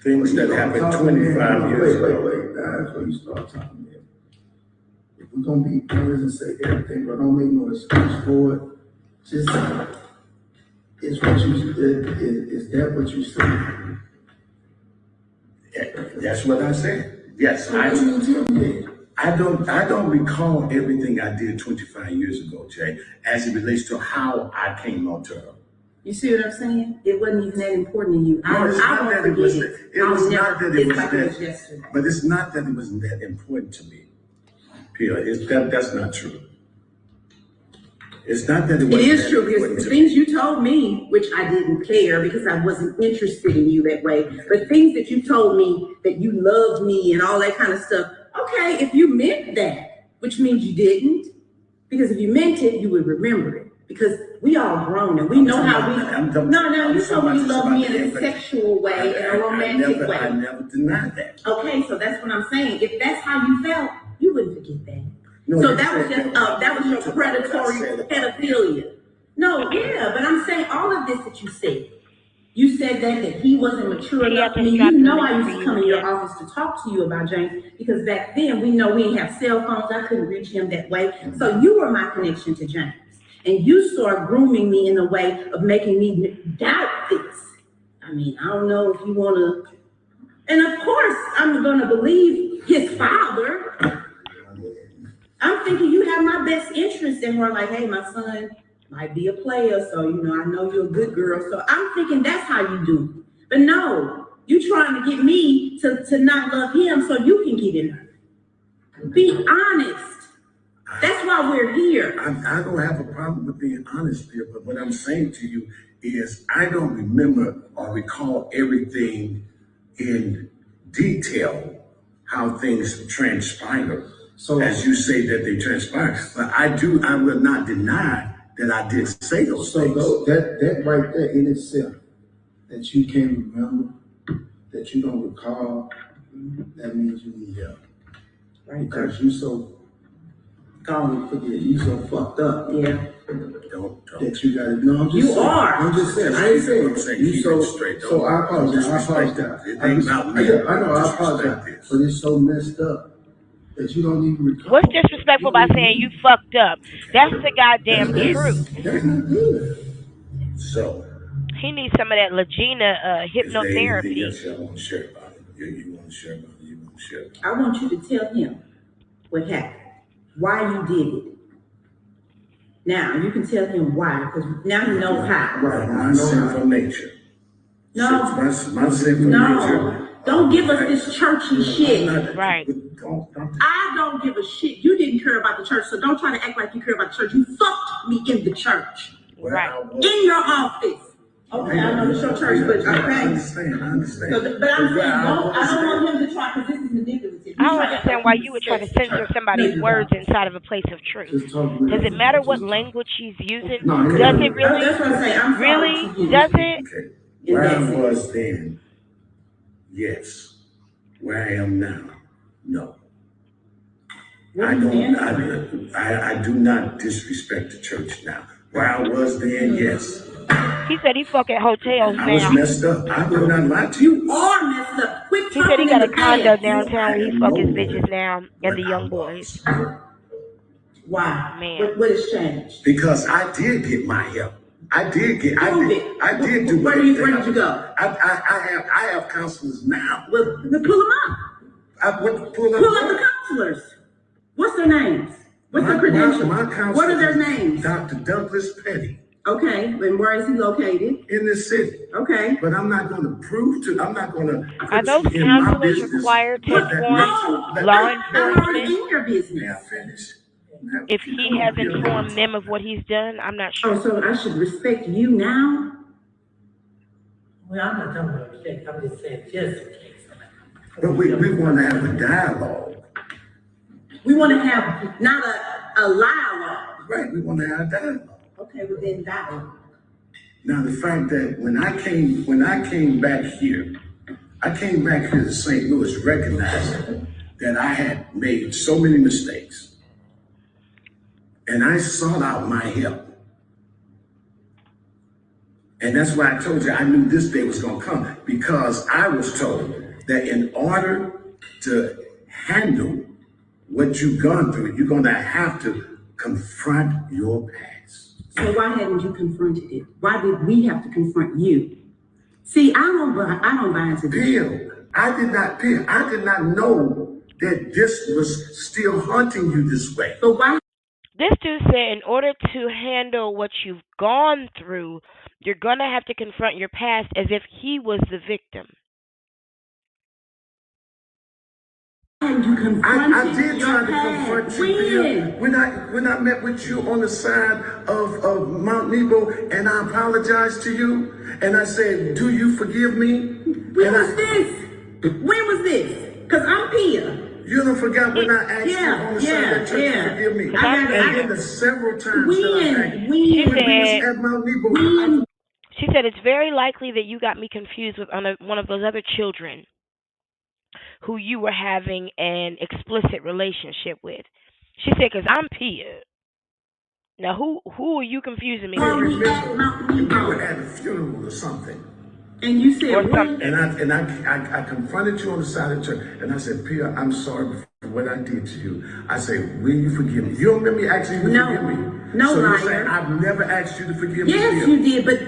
things that happened 25 years ago. Wait. That's where you start talking about. If we're going to be honest and say everything, but don't make no excuse for it, just is that what you said? That's what I said. Yes, so what you tell me? I don't recall everything I did 25 years ago, Jay, as it relates to how I came onto her. You see what I'm saying? It wasn't even that important to you. No, it's not that it was. It was not that it was that. Yesterday. But it's not that it wasn't that important to me, Pia. That's not true. It's not that it wasn't. It is true because the things you told me, which I didn't care because I wasn't interested in you that way, but things that you told me that you loved me and all that kind of stuff. Okay, if you meant that, which means you didn't, because if you meant it, you would remember it. Because we all grown and we know how we. No, you told me you love me in a sexual way, in a romantic way. I never denied that. Okay, so that's what I'm saying. If that's how you felt, you wouldn't forget that. No, so that was just that was your predatory pedophilia. No, yeah, but I'm saying all of this that you said. You said that he wasn't mature enough. I mean, you know I used to come in your office to talk to you about James because back then we know we didn't have cell phones. I couldn't reach him that way. So you were my connection to James. And you started grooming me in a way of making me doubt this. I mean, I don't know if you want to. And of course, I'm going to believe his father. I'm thinking you have my best interest in her. Like, hey, my son might be a player, so, I know you're a good girl. So I'm thinking that's how you do it. But no, you trying to get me to not love him so you can get in her. Be honest. That's why we're here. I don't have a problem with being honest here, but what I'm saying to you is I don't remember or recall everything in detail, how things transpire. So as you say that they transpire, but I will not deny that I did say those things. So that right there in itself, that you can't remember, that you don't recall, that means you need help. Right. Because you so gone, forget, you so fucked up. Yeah. Don't. That you gotta know. You are. I'm just saying. I ain't saying you so straight. So I apologize. I know. I apologize. But it's so messed up that you don't even recall. What's disrespectful about saying you fucked up? That's the goddamn truth. That's not good. So He needs some of that Legina is there anything hypnotherapy. else y'all want to share about it? You want to share about it? You want to share about it? I want you to tell him what happened, why you did it. Now you can tell him why, because now he knows how. Right, my sinful nature. No, my sinful nature. Don't give us this churchy shit. Right. I don't give a shit. You didn't care about the church, so don't try to act like you care about the church. You fucked me in the church. Right. In your office. Okay, I know it's your church, but I understand. So, but I'm saying, I don't want him to try, because this is manipulative. I don't understand why you would try to censor somebody's words inside of a place of truth. Does it matter what language she's using? Does it really? That's what I'm saying. I'm really? Does it? Okay. Where I was then, yes. Where I am now, no. I do not disrespect the church now. Where I was then, yes. He said he fuck at hotels now. I was messed up. I would not lie to you. Or messed up. Quit He said he got a condo downtown where he fuck his know bitches now and the young boys. Why? Man. What has changed? Because I did get my help. I did do. Where did you go? I have counselors now. Well, pull them up. I went to pull up the counselors. What's their names? What's their credentials? What are their names? Dr. Douglas Petty. Okay, and where is he located? In the city. Okay. But I'm not going to I'm not going to. Are those counselors required to inform law enforcement? In your business. May I finish? If he has informed them of what he's done, I'm not sure. Oh, so I should respect you now? Well, I'm not talking about respect. I'm just saying, just in case. But we want to have a dialogue. We want to have not a dialogue. Right, we want to have a dialogue. Okay, well then dialogue. Now the fact that when I came back here to St. Louis recognizing that I had made so many mistakes. And I sought out my help. And that's why I told you I knew this day was going to come, because I was told that in order to handle what you've gone through, you're going to have to confront your past. So why hadn't you confronted it? Why did we have to confront you? See, I don't buy into this. I did not know that this was still haunting you this way. But why? This dude said in order to handle what you've gone through, you're going to have to confront your past as if he was the victim. I did try to confront you. When I met with you on the side of Mount Nebo, and I apologized to you, and I said, "Do you forgive me?" When was this? Because I'm Pia. You don't forget when I asked you on the side of the church to forgive me. And then the several times at Mount Nebo. She said it's very likely that you got me confused with one of those other children who you were having an explicit relationship with. She said, because I'm Pia. Now, who are you confusing me with? We were at a funeral or something. And you said, or something. And I confronted you on the side of the church, and I said, Pia, I'm sorry for what I did to you. I said, will you forgive me? You don't remember me asking you to forgive me? No, so liar. You're saying, I've never asked you to forgive me. Yes, you did, but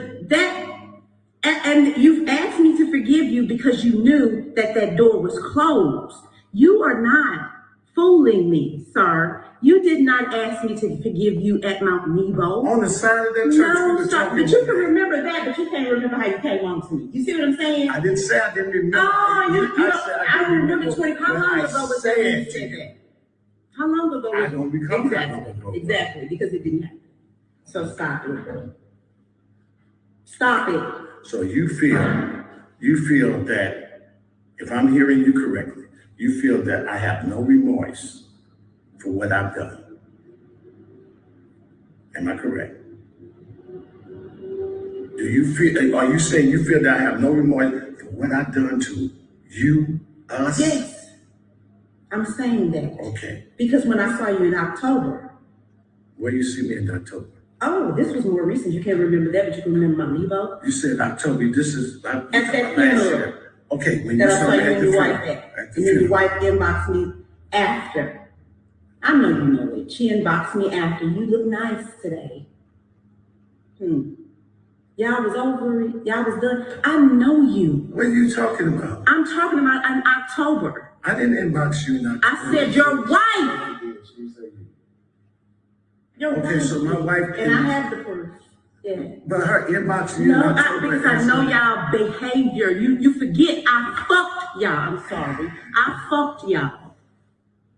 and you've asked me to forgive you because you knew that door was closed. You are not fooling me, sir. You did not ask me to forgive you at Mount Nebo. On the side of that church. No, sir, but you can remember that, but you can't remember how you came on to me. You see what I'm saying? I didn't say I didn't remember. I remember 20. How long ago was that when you said that? How long ago was I don't recall that long ago. Exactly, because it didn't happen. So stop it. Stop it. So you feel that, if I'm hearing you correctly, you feel that I have no remorse for what I've done. Am I correct? Do you feel, are you saying you feel that I have no remorse for what I've done to you, us? Yes, I'm saying that. Okay. Because when I saw you in October. Where you see me in October? Oh, this was more recent. You can't remember that, but you can remember my Levo. You said October. This is at that funeral. Okay, when that you I saw saw me you at and the your wife funeral. at. And then your wife inboxed me after. I know you know it. She inboxed me after. You look nice today. Y'all was over it. Y'all was done. I know you. What are you talking about? I'm talking about in October. I didn't inbox you in October. I said your wife. Your okay, wife. so my wife. And I have the proof. Yeah. But her inbox you no, in October. Because I know y'all behavior. You forget I fucked y'all. I'm sorry. I fucked y'all.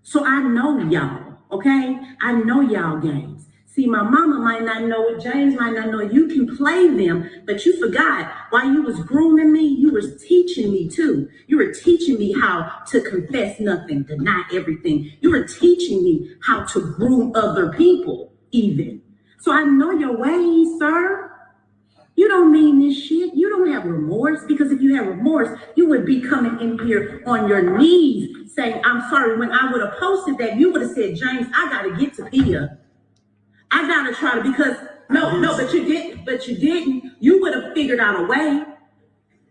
So I know y'all. Okay? I know y'all games. See, my mama might not know it. James might not know it. You can play them, but you forgot while you was grooming me, you was teaching me too. You were teaching me how to confess nothing, deny everything. You were teaching me how to groom other people even. So I know your ways, sir. You don't mean this shit. You don't have remorse, because if you have remorse, you would be coming in here on your knees saying, I'm sorry. When I would have posted that, you would have said, James, I got to get to Pia. I got to try to, because, but you didn't. You would have figured out a way,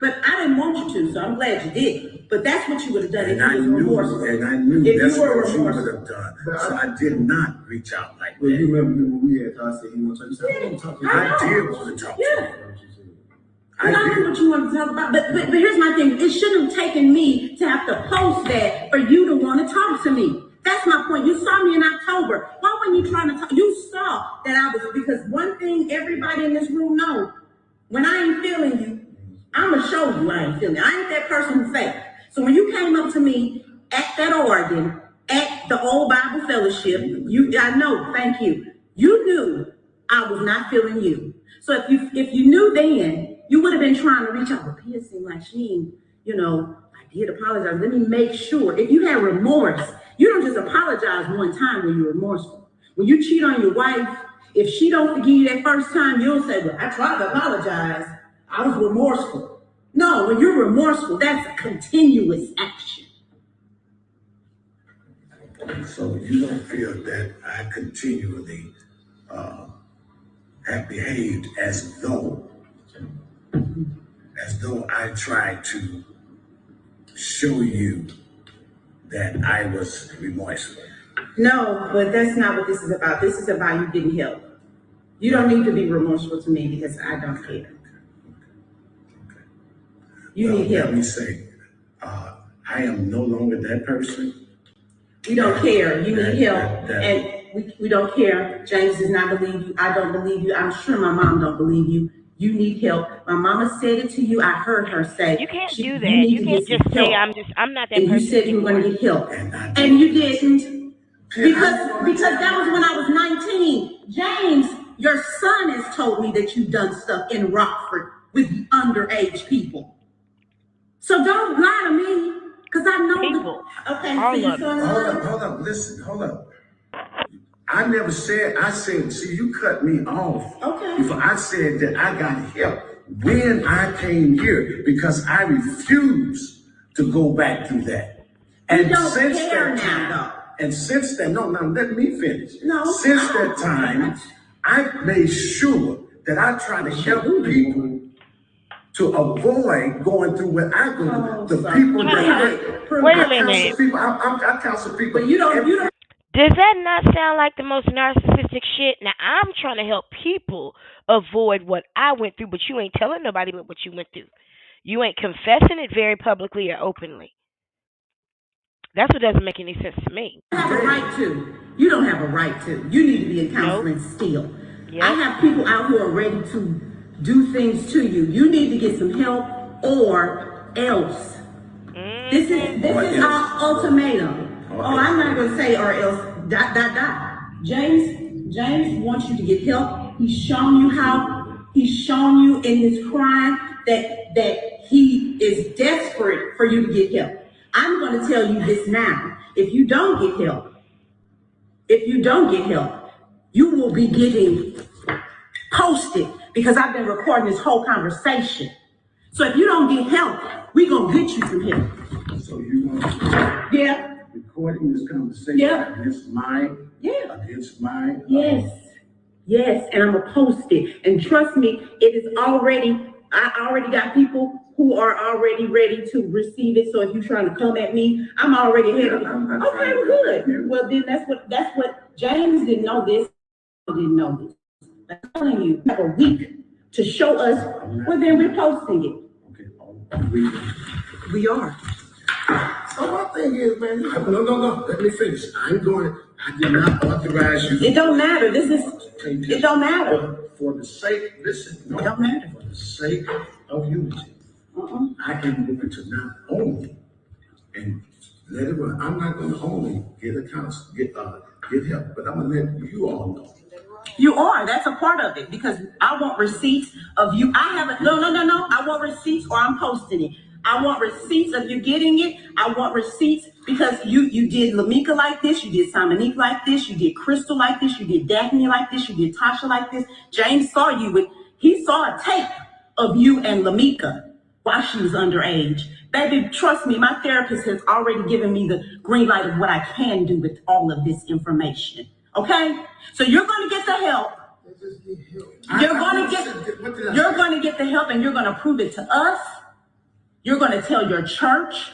but I didn't want you to, so I'm glad you did. But that's what you would have done if you were remorseful. And I knew if that's you were what remorseful. you would have done. So I did not reach out like Well, that. you remember when we had talked, he wanted to talk to you. I did want to talk to you. Yeah. I know what you want to talk about, but here's my thing. It shouldn't have taken me to have to post that for you to want to talk to me. That's my point. You saw me in October. Why weren't you trying to talk? You saw that I was, because one thing everybody in this room knows, when I ain't feeling you, I'm going to show you I ain't feeling you. I ain't that person who fake. So when you came up to me at that Oregon, at the old Bible Fellowship, I know, thank you. You knew I was not feeling you. So if you knew then, you would have been trying to reach out. But Pia seemed like she, I did apologize. Let me make sure. If you had remorse, you don't just apologize one time when you're remorseful. When you cheat on your wife, if she don't forgive you that first time, you'll say, well, I tried to apologize. I was remorseful. No, when you're remorseful, that's a continuous action. So you don't feel that I continually have behaved as though I tried to show you that I was remorseful. No, but that's not what this is about. This is about you getting help. You don't need to be remorseful to me because I don't care. You need help. Let me say, I am no longer that person. We don't care. You need help. And we don't care. James does not believe you. I don't believe you. I'm sure my mom don't believe you. You need help. My mama said it to you. I heard her say, You can't do you that. need You to can't get just some say help. I'm not that And person you said you were going to get help. And you didn't. Because that was when I was 19. James, your son has told me that you've done stuff in Rockford with underage people. So don't lie to me, because I know people. Okay, All so your of son Hold up, listen, hold up. I never said, see, you cut me off. Okay. Before I said that I got help when I came here because I refused to go back through that. And don't since care that time, now, and since then, no, let me finish. No. Since that time, I made sure that I try to help people to avoid going through what I go through. The people that Wait a I counsel minute. people, I counsel people. But you don't. Does that not sound like the most narcissistic shit? Now, I'm trying to help people avoid what I went through, but you ain't telling nobody what you went through. You ain't confessing it very publicly or openly. That's what doesn't make any sense to me. You have a right to. You don't have a right to. You need to be in counseling still. Yep. I have people out who are ready to do things to you. You need to get some help or else. This is our ultimatum. I'm not going to say or else, ... James wants you to get help. He's shown you in his crime that he is desperate for you to get help. I'm going to tell you this now. If you don't get help, you will be getting posted because I've been recording this whole conversation. So if you don't get help, we're going to get you some help. So you want to recording this conversation against mine? Yeah. Against mine? Yes, and I'm going to post it. And trust me, I already got people who are already ready to receive it. So if you're trying to come at me, I'm already ahead of you. Okay, well, good. Well, then that's what James didn't know this. Didn't know this. I'm telling you, you have a week to show us. Well, then we're posting it. Okay, We are. so my thing is, man, no. Let me finish. I did not authorize you. It don't matter. It don't matter. For the sake, listen, no, it don't matter. For the sake of unity, I am going to not only and let it run. I'm not going to only get accounts, get help, but I'm going to let you all know. You are. That's a part of it because I want receipts of you. No. I want receipts or I'm posting it. I want receipts of you getting it. I want receipts because you did Lamika like this, you did Simonique like this, you did Crystal like this, you did Daphne like this, you did Tasha like this. James he saw a tape of you and Lamika while she was underage. Baby, trust me, my therapist has already given me the green light of what I can do with all of this information. Okay? So you're going to get the help. You're going to get the help and you're going to prove it to us. You're going to tell your church.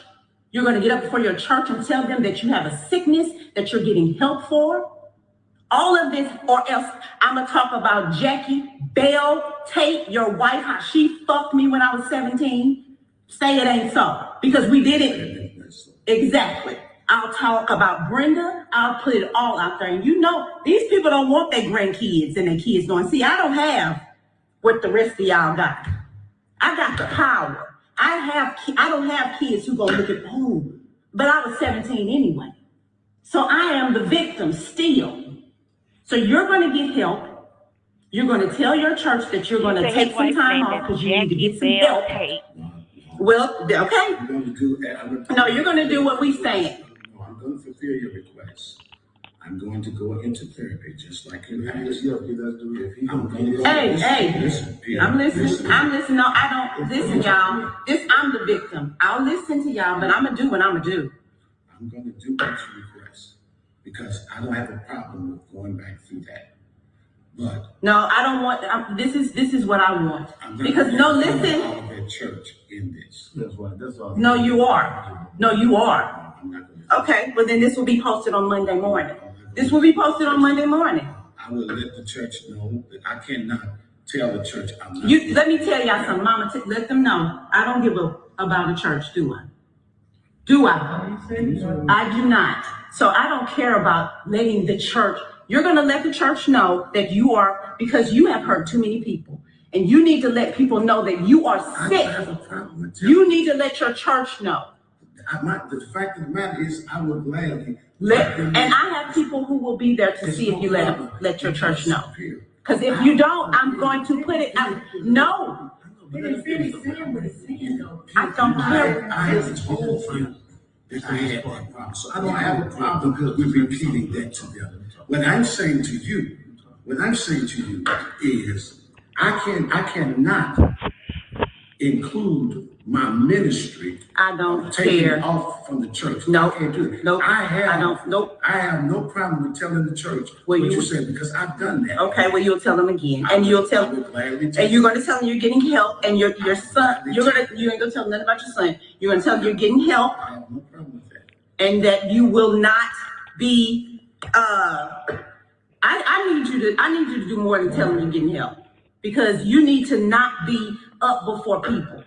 You're going to get up before your church and tell them that you have a sickness that you're getting help for. All of this, or else I'm going to talk about Jackie, Belle, Tate, your wife, how she fucked me when I was 17. Say it ain't so, because we did it. Exactly. I'll talk about Brenda. I'll put it all out there. And you know, these people don't want their grandkids and their kids going, see, I don't have what the rest of y'all got. I got the power. I don't have kids who go look at home, but I was 17 anyway. So I am the victim still. So you're going to get help. You're going to tell your church that you're going to take some time off because you need to get some help. Well, okay. No, you're going to do what we say. No, I'm going to fulfill your request. I'm going to go into therapy just like you have. Hey, I'm listening. No, I don't listen, y'all. I'm the victim. I'll listen to y'all, but I'm gonna do what I'm gonna do. I'm gonna do what you request because I don't have a problem with going back through that. But no, I don't want. This is what I want. Because no, listen. All of that church in this. That's all. No, you are. No, you are. I'm not gonna. Okay, well then this will be posted on Monday morning. This will be posted on Monday morning. I will let the church know that I cannot tell the church I'm not. Let me tell y'all something, Mama. Let them know. I don't give about a church, do I? Do I? I do not. So I don't care about letting the church. You're going to let the church know that you are, because you have hurt too many people. And you need to let people know that you are sick. I have a problem with you need to let your church know. The fact of the matter is, I would gladly and I have people who will be there to see if you let your church know. Because if you don't, I'm going to put it out. No. But it's really saying what it's saying, though. I don't care. I have told you that I had that problem. So I don't have a problem with repeating that to them. What I'm saying to you is I cannot include my ministry. I don't taking care. Off from the church. No, I can't do it. Nope. I have no problem with telling the church what you said because I've done that. Okay, well you'll tell them again, and you'll tell them, and you're going to tell them you're getting help, and your son. You ain't going to tell them nothing about your son. You're going to tell them you're getting help. I have no problem with that. And that you will not be. I need you to do more than tell them you're getting help, because you need to not be up before people.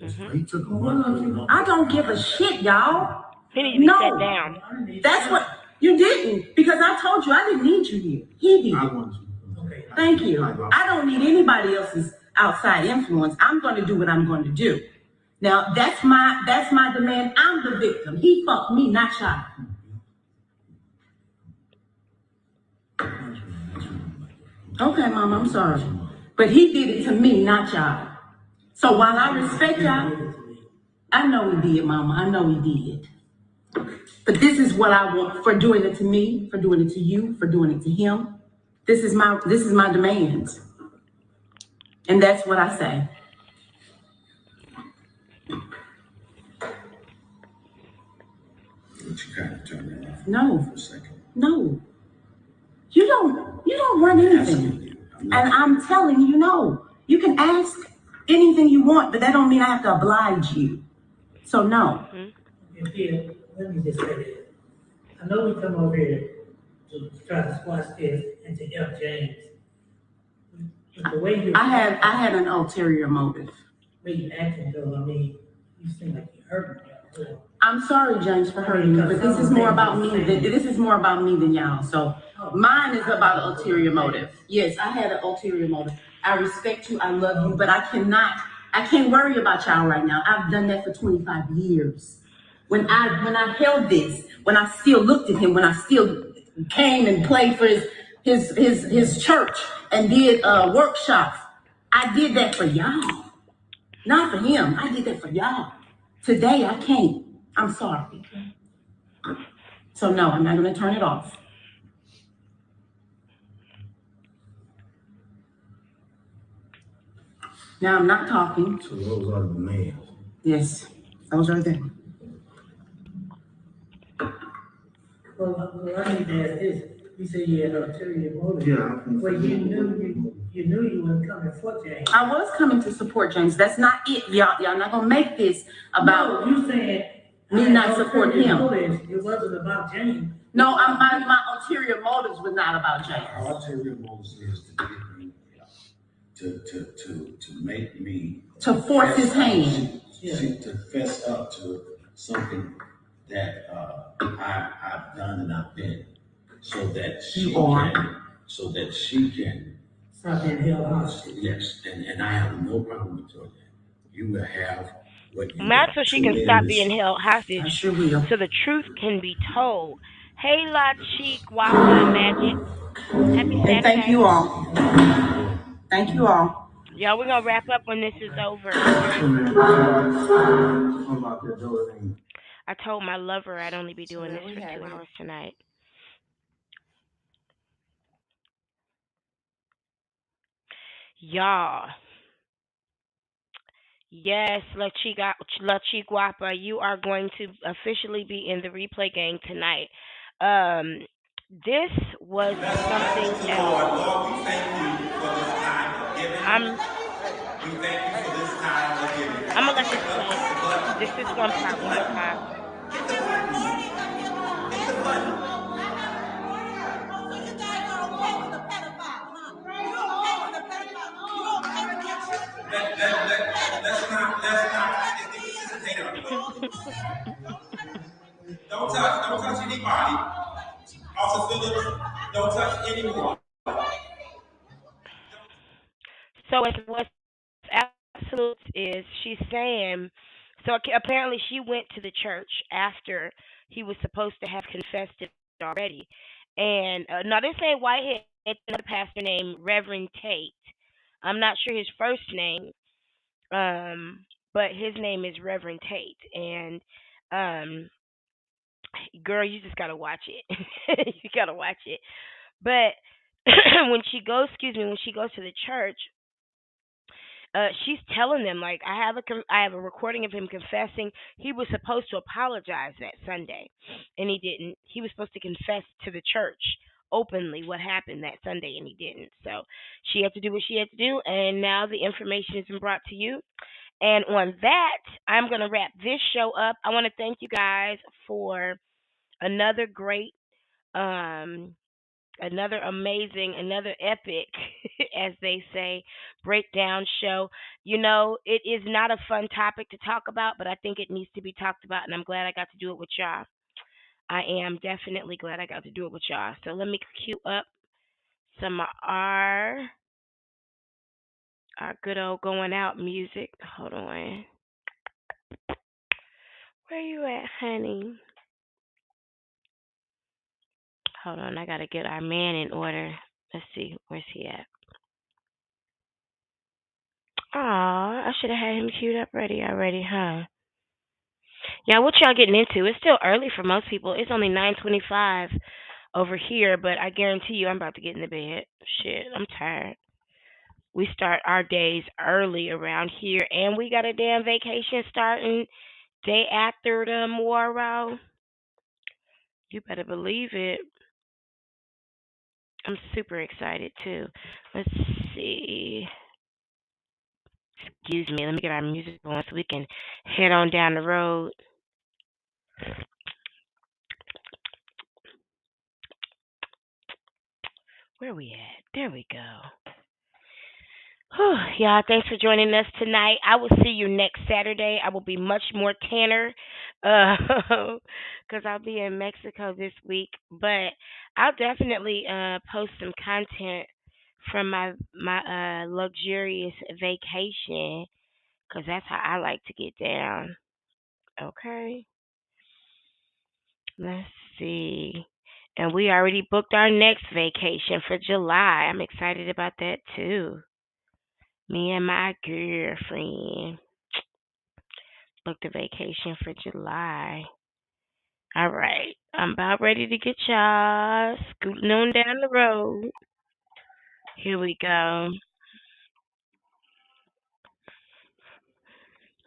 I don't give a shit, y'all. He needs to be set down. That's what you didn't, because I told you I didn't need you here. He did. Thank you. I don't need anybody else's outside influence. I'm going to do what I'm going to do. Now that's my demand. I'm the victim. He fucked me, not y'all. Okay, Mom, I'm sorry, but he did it to me, not y'all. So while I respect y'all, I know he did, Mama. I know he did. But this is what I want for doing it to me, for doing it to you, for doing it to him. This is my demands. And that's what I say. But you kind of turn it off. No. For a second. No. You don't run anything. And I'm telling you, no. You can ask anything you want, but that don't mean I have to oblige you. So no. And here, let me just say this. I know we come over here to try to squash this and to help James. But the way you I had an ulterior motive. The way you acting though, I mean, you seem like you hurt me. I'm sorry, James, for hurting you, but this is more about me. This is more about me than y'all. So mine is about an ulterior motive. Yes, I had an ulterior motive. I respect you, I love you, but I can't worry about y'all right now. I've done that for 25 years. When I held this, when I still looked at him, when I still came and played for his church and did workshops, I did that for y'all, not for him. I did that for y'all. Today I can't. I'm sorry. So no, I'm not going to turn it off. Now I'm not talking. So those are the demands. Yes, those are them. Well, I need to ask this. You said you had ulterior motive. Yeah. Well, you knew you weren't coming for James. I was coming to support James. That's not it, y'all. Y'all not gonna make this about you saying me not supporting him. It wasn't about James. No, my ulterior motives was not about James. Our ulterior motives is to get me, to make me to force his hand. To fess up to something that I've done and I've been, so that she can Stop being held hostage. yes, and I have no problem with that. You will have what you That's got. so she can stop being held hostage. I sure will. So the truth can be told. Hey, La Chic, Wapa, and Magic. Happy And Saturday. thank you all. Thank you all. Y'all, we're going to wrap up when this is over. I told my lover I'd only be doing this for 2 hours tonight. Y'all. Yes, La Guapa, you are going to officially be in the replay game tonight. This was something else. Lord, we thank you for this time of giving. We thank you for this time of giving. I'm gonna let this play. This is one part, one more time. Hit the button. Hit the button. Let's not. This is hater. Don't touch anybody. Officer Phillips, don't touch anyone. So what's absolute is she's saying. So apparently she went to the church after he was supposed to have confessed it already, and now this ain't Whitehead. It's another pastor named Reverend Tate. I'm not sure his first name, but his name is Reverend Tate, and um, girl, you just gotta watch it. You gotta watch it. But when she goes to the church, she's telling them like I have a recording of him confessing he was supposed to apologize that Sunday, and he didn't. He was supposed to confess to the church openly what happened that Sunday, and he didn't. So she had to do what she had to do, and now the information has been brought to you. And on that, I'm gonna wrap this show up. I want to thank you guys for another great another amazing, another epic, as they say, breakdown show. You know, it is not a fun topic to talk about, but I think it needs to be talked about, and I'm glad I got to do it with y'all. I am definitely glad I got to do it with y'all. So let me cue up some of our good old going out music. Hold on. Where you at, honey? Hold on, I gotta get our man in order. Let's see, where's he at? Aw, I should have had him queued up ready already, huh? Yeah, what y'all getting into? It's still early for most people. It's only 9:25 over here, but I guarantee you I'm about to get in the bed. Shit, I'm tired. We start our days early around here, and we got a damn vacation starting day after tomorrow. You better believe it. I'm super excited too. Let's see. Excuse me. Let me get our music on so we can head on down the road. Where we at? There we go. Whew, y'all, thanks for joining us tonight. I will see you next Saturday. I will be much more tanner because I'll be in Mexico this week. But I'll definitely post some content from my luxurious vacation because that's how I like to get down. Okay, let's see. And we already booked our next vacation for July. I'm excited about that too. Me and my girlfriend booked a vacation for July. All right. I'm about ready to get y'all scooting on down the road. Here we go.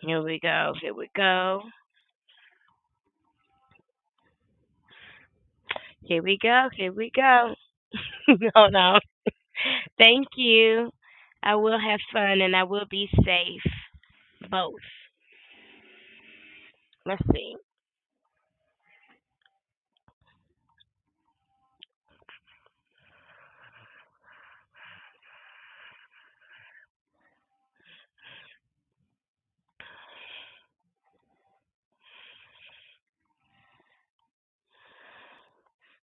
Here we go. Here we go. Here we go. Here we go. Hold on. Thank you. I will have fun and I will be safe. Both. Let's see.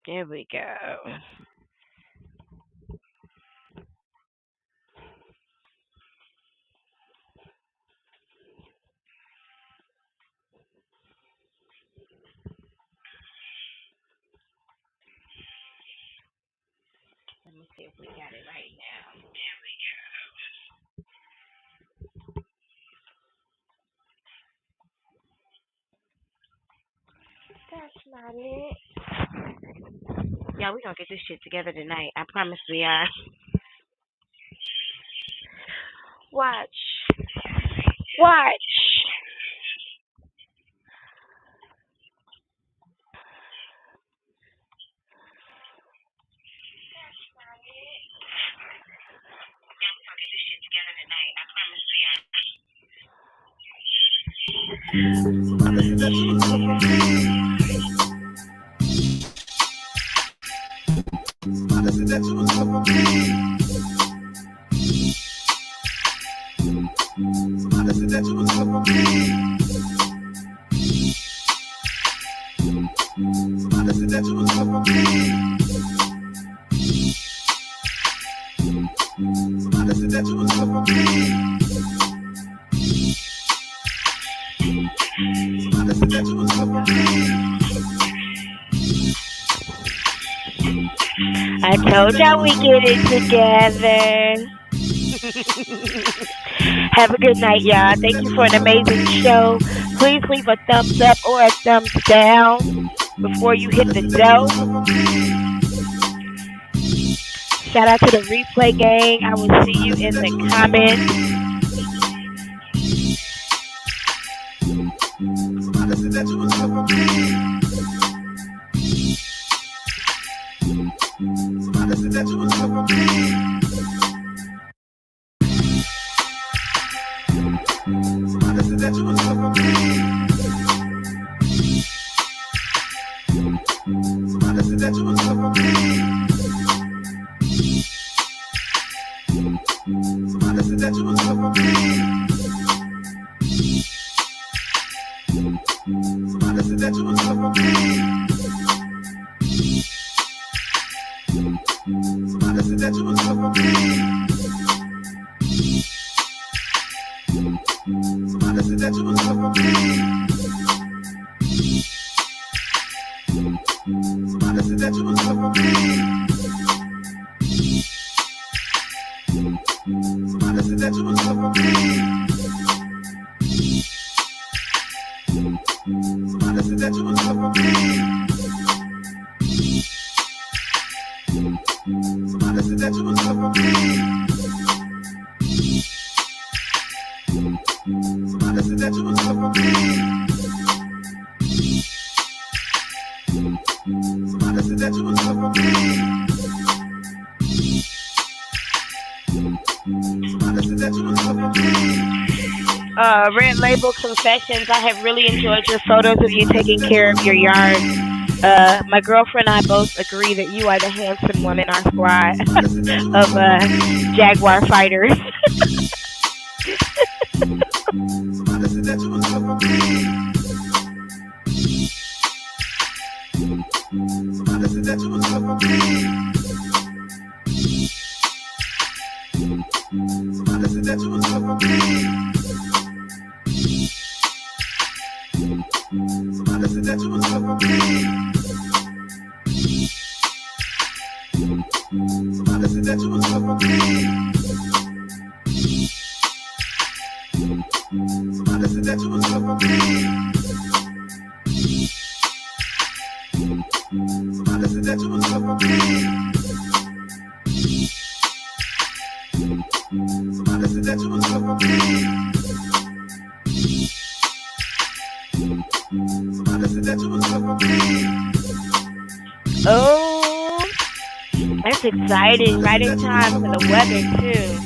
There we go. Let me see if we got it right now. There we go. That's not it. Yeah, we gonna get this shit together tonight. I promise we are. Watch. Watch. I told y'all we get it together. Have a good night, y'all. Thank you for an amazing show. Please leave a thumbs up or a thumbs down before you hit the dough. Shout out to the replay gang. I will see you in the comments. Red Label Confessions. I have really enjoyed your photos of you taking care of your yard. My girlfriend and I both agree that you are the handsome one in our squad of Jaguar fighters. Oh, that's exciting. Right in time for the weather, too.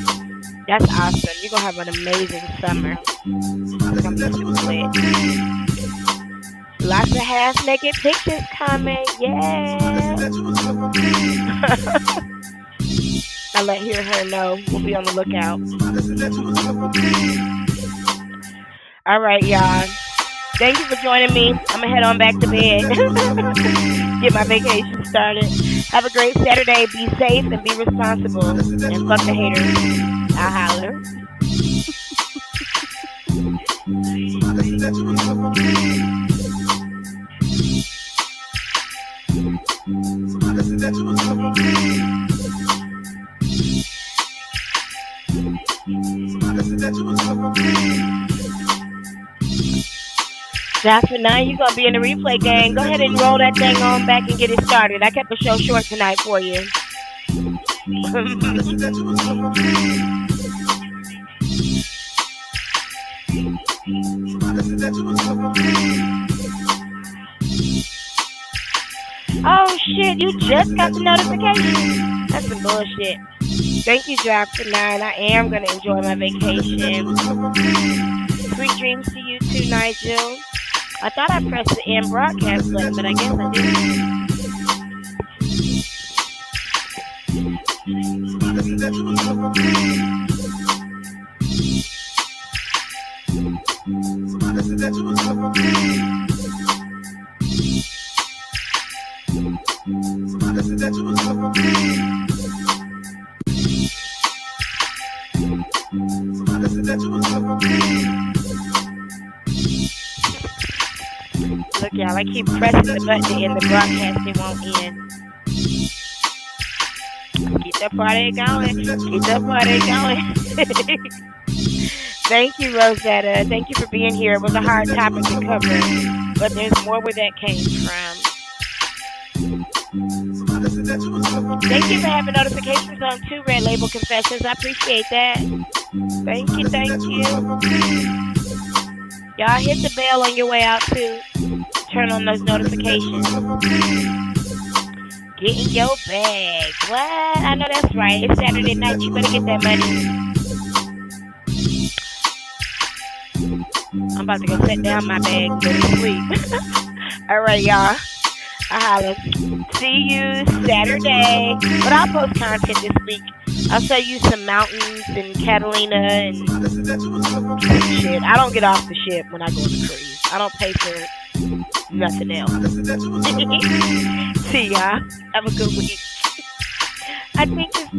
That's awesome. You're going to have an amazing summer. It's going to be super lit. Lots of half naked pictures coming. Yeah. I'll let her know. We'll be on the lookout. All right, y'all. Thank you for joining me. I'm going to head on back to bed. Get my vacation started. Have a great Saturday. Be safe and be responsible. And fuck the haters. I'll holler. Jasper 9, you're going to be in the replay gang. Go ahead and roll that thing on back and get it started. I kept the show short tonight for you. Oh, shit, you just got the notification? That's some bullshit. Thank you, Jasper 9. I am going to enjoy my vacation. Sweet dreams to you too, Nigel. I thought I pressed the end broadcast button, but I guess I didn't. Look, y'all, I keep pressing the button to end the broadcast. It won't end. Keep that party going. Keep that party going. Thank you, Rosetta. Thank you for being here. It was a hard topic to cover, but there's more where that came from. Thank you for having notifications on too, Red Label Confessions. I appreciate that. Thank you, thank you. Y'all hit the bell on your way out too. Turn on those notifications. Get in your bag. What? I know that's right. It's Saturday night. You better get that money. I'm about to go set down my bag and go to sleep. All right, y'all. I holla. See you Saturday. But I'll post content this week. I'll show you some mountains in Catalina and shit. I don't get off the ship when I go on the cruise. I don't pay for nothing else. See y'all. Have a good week. I think it's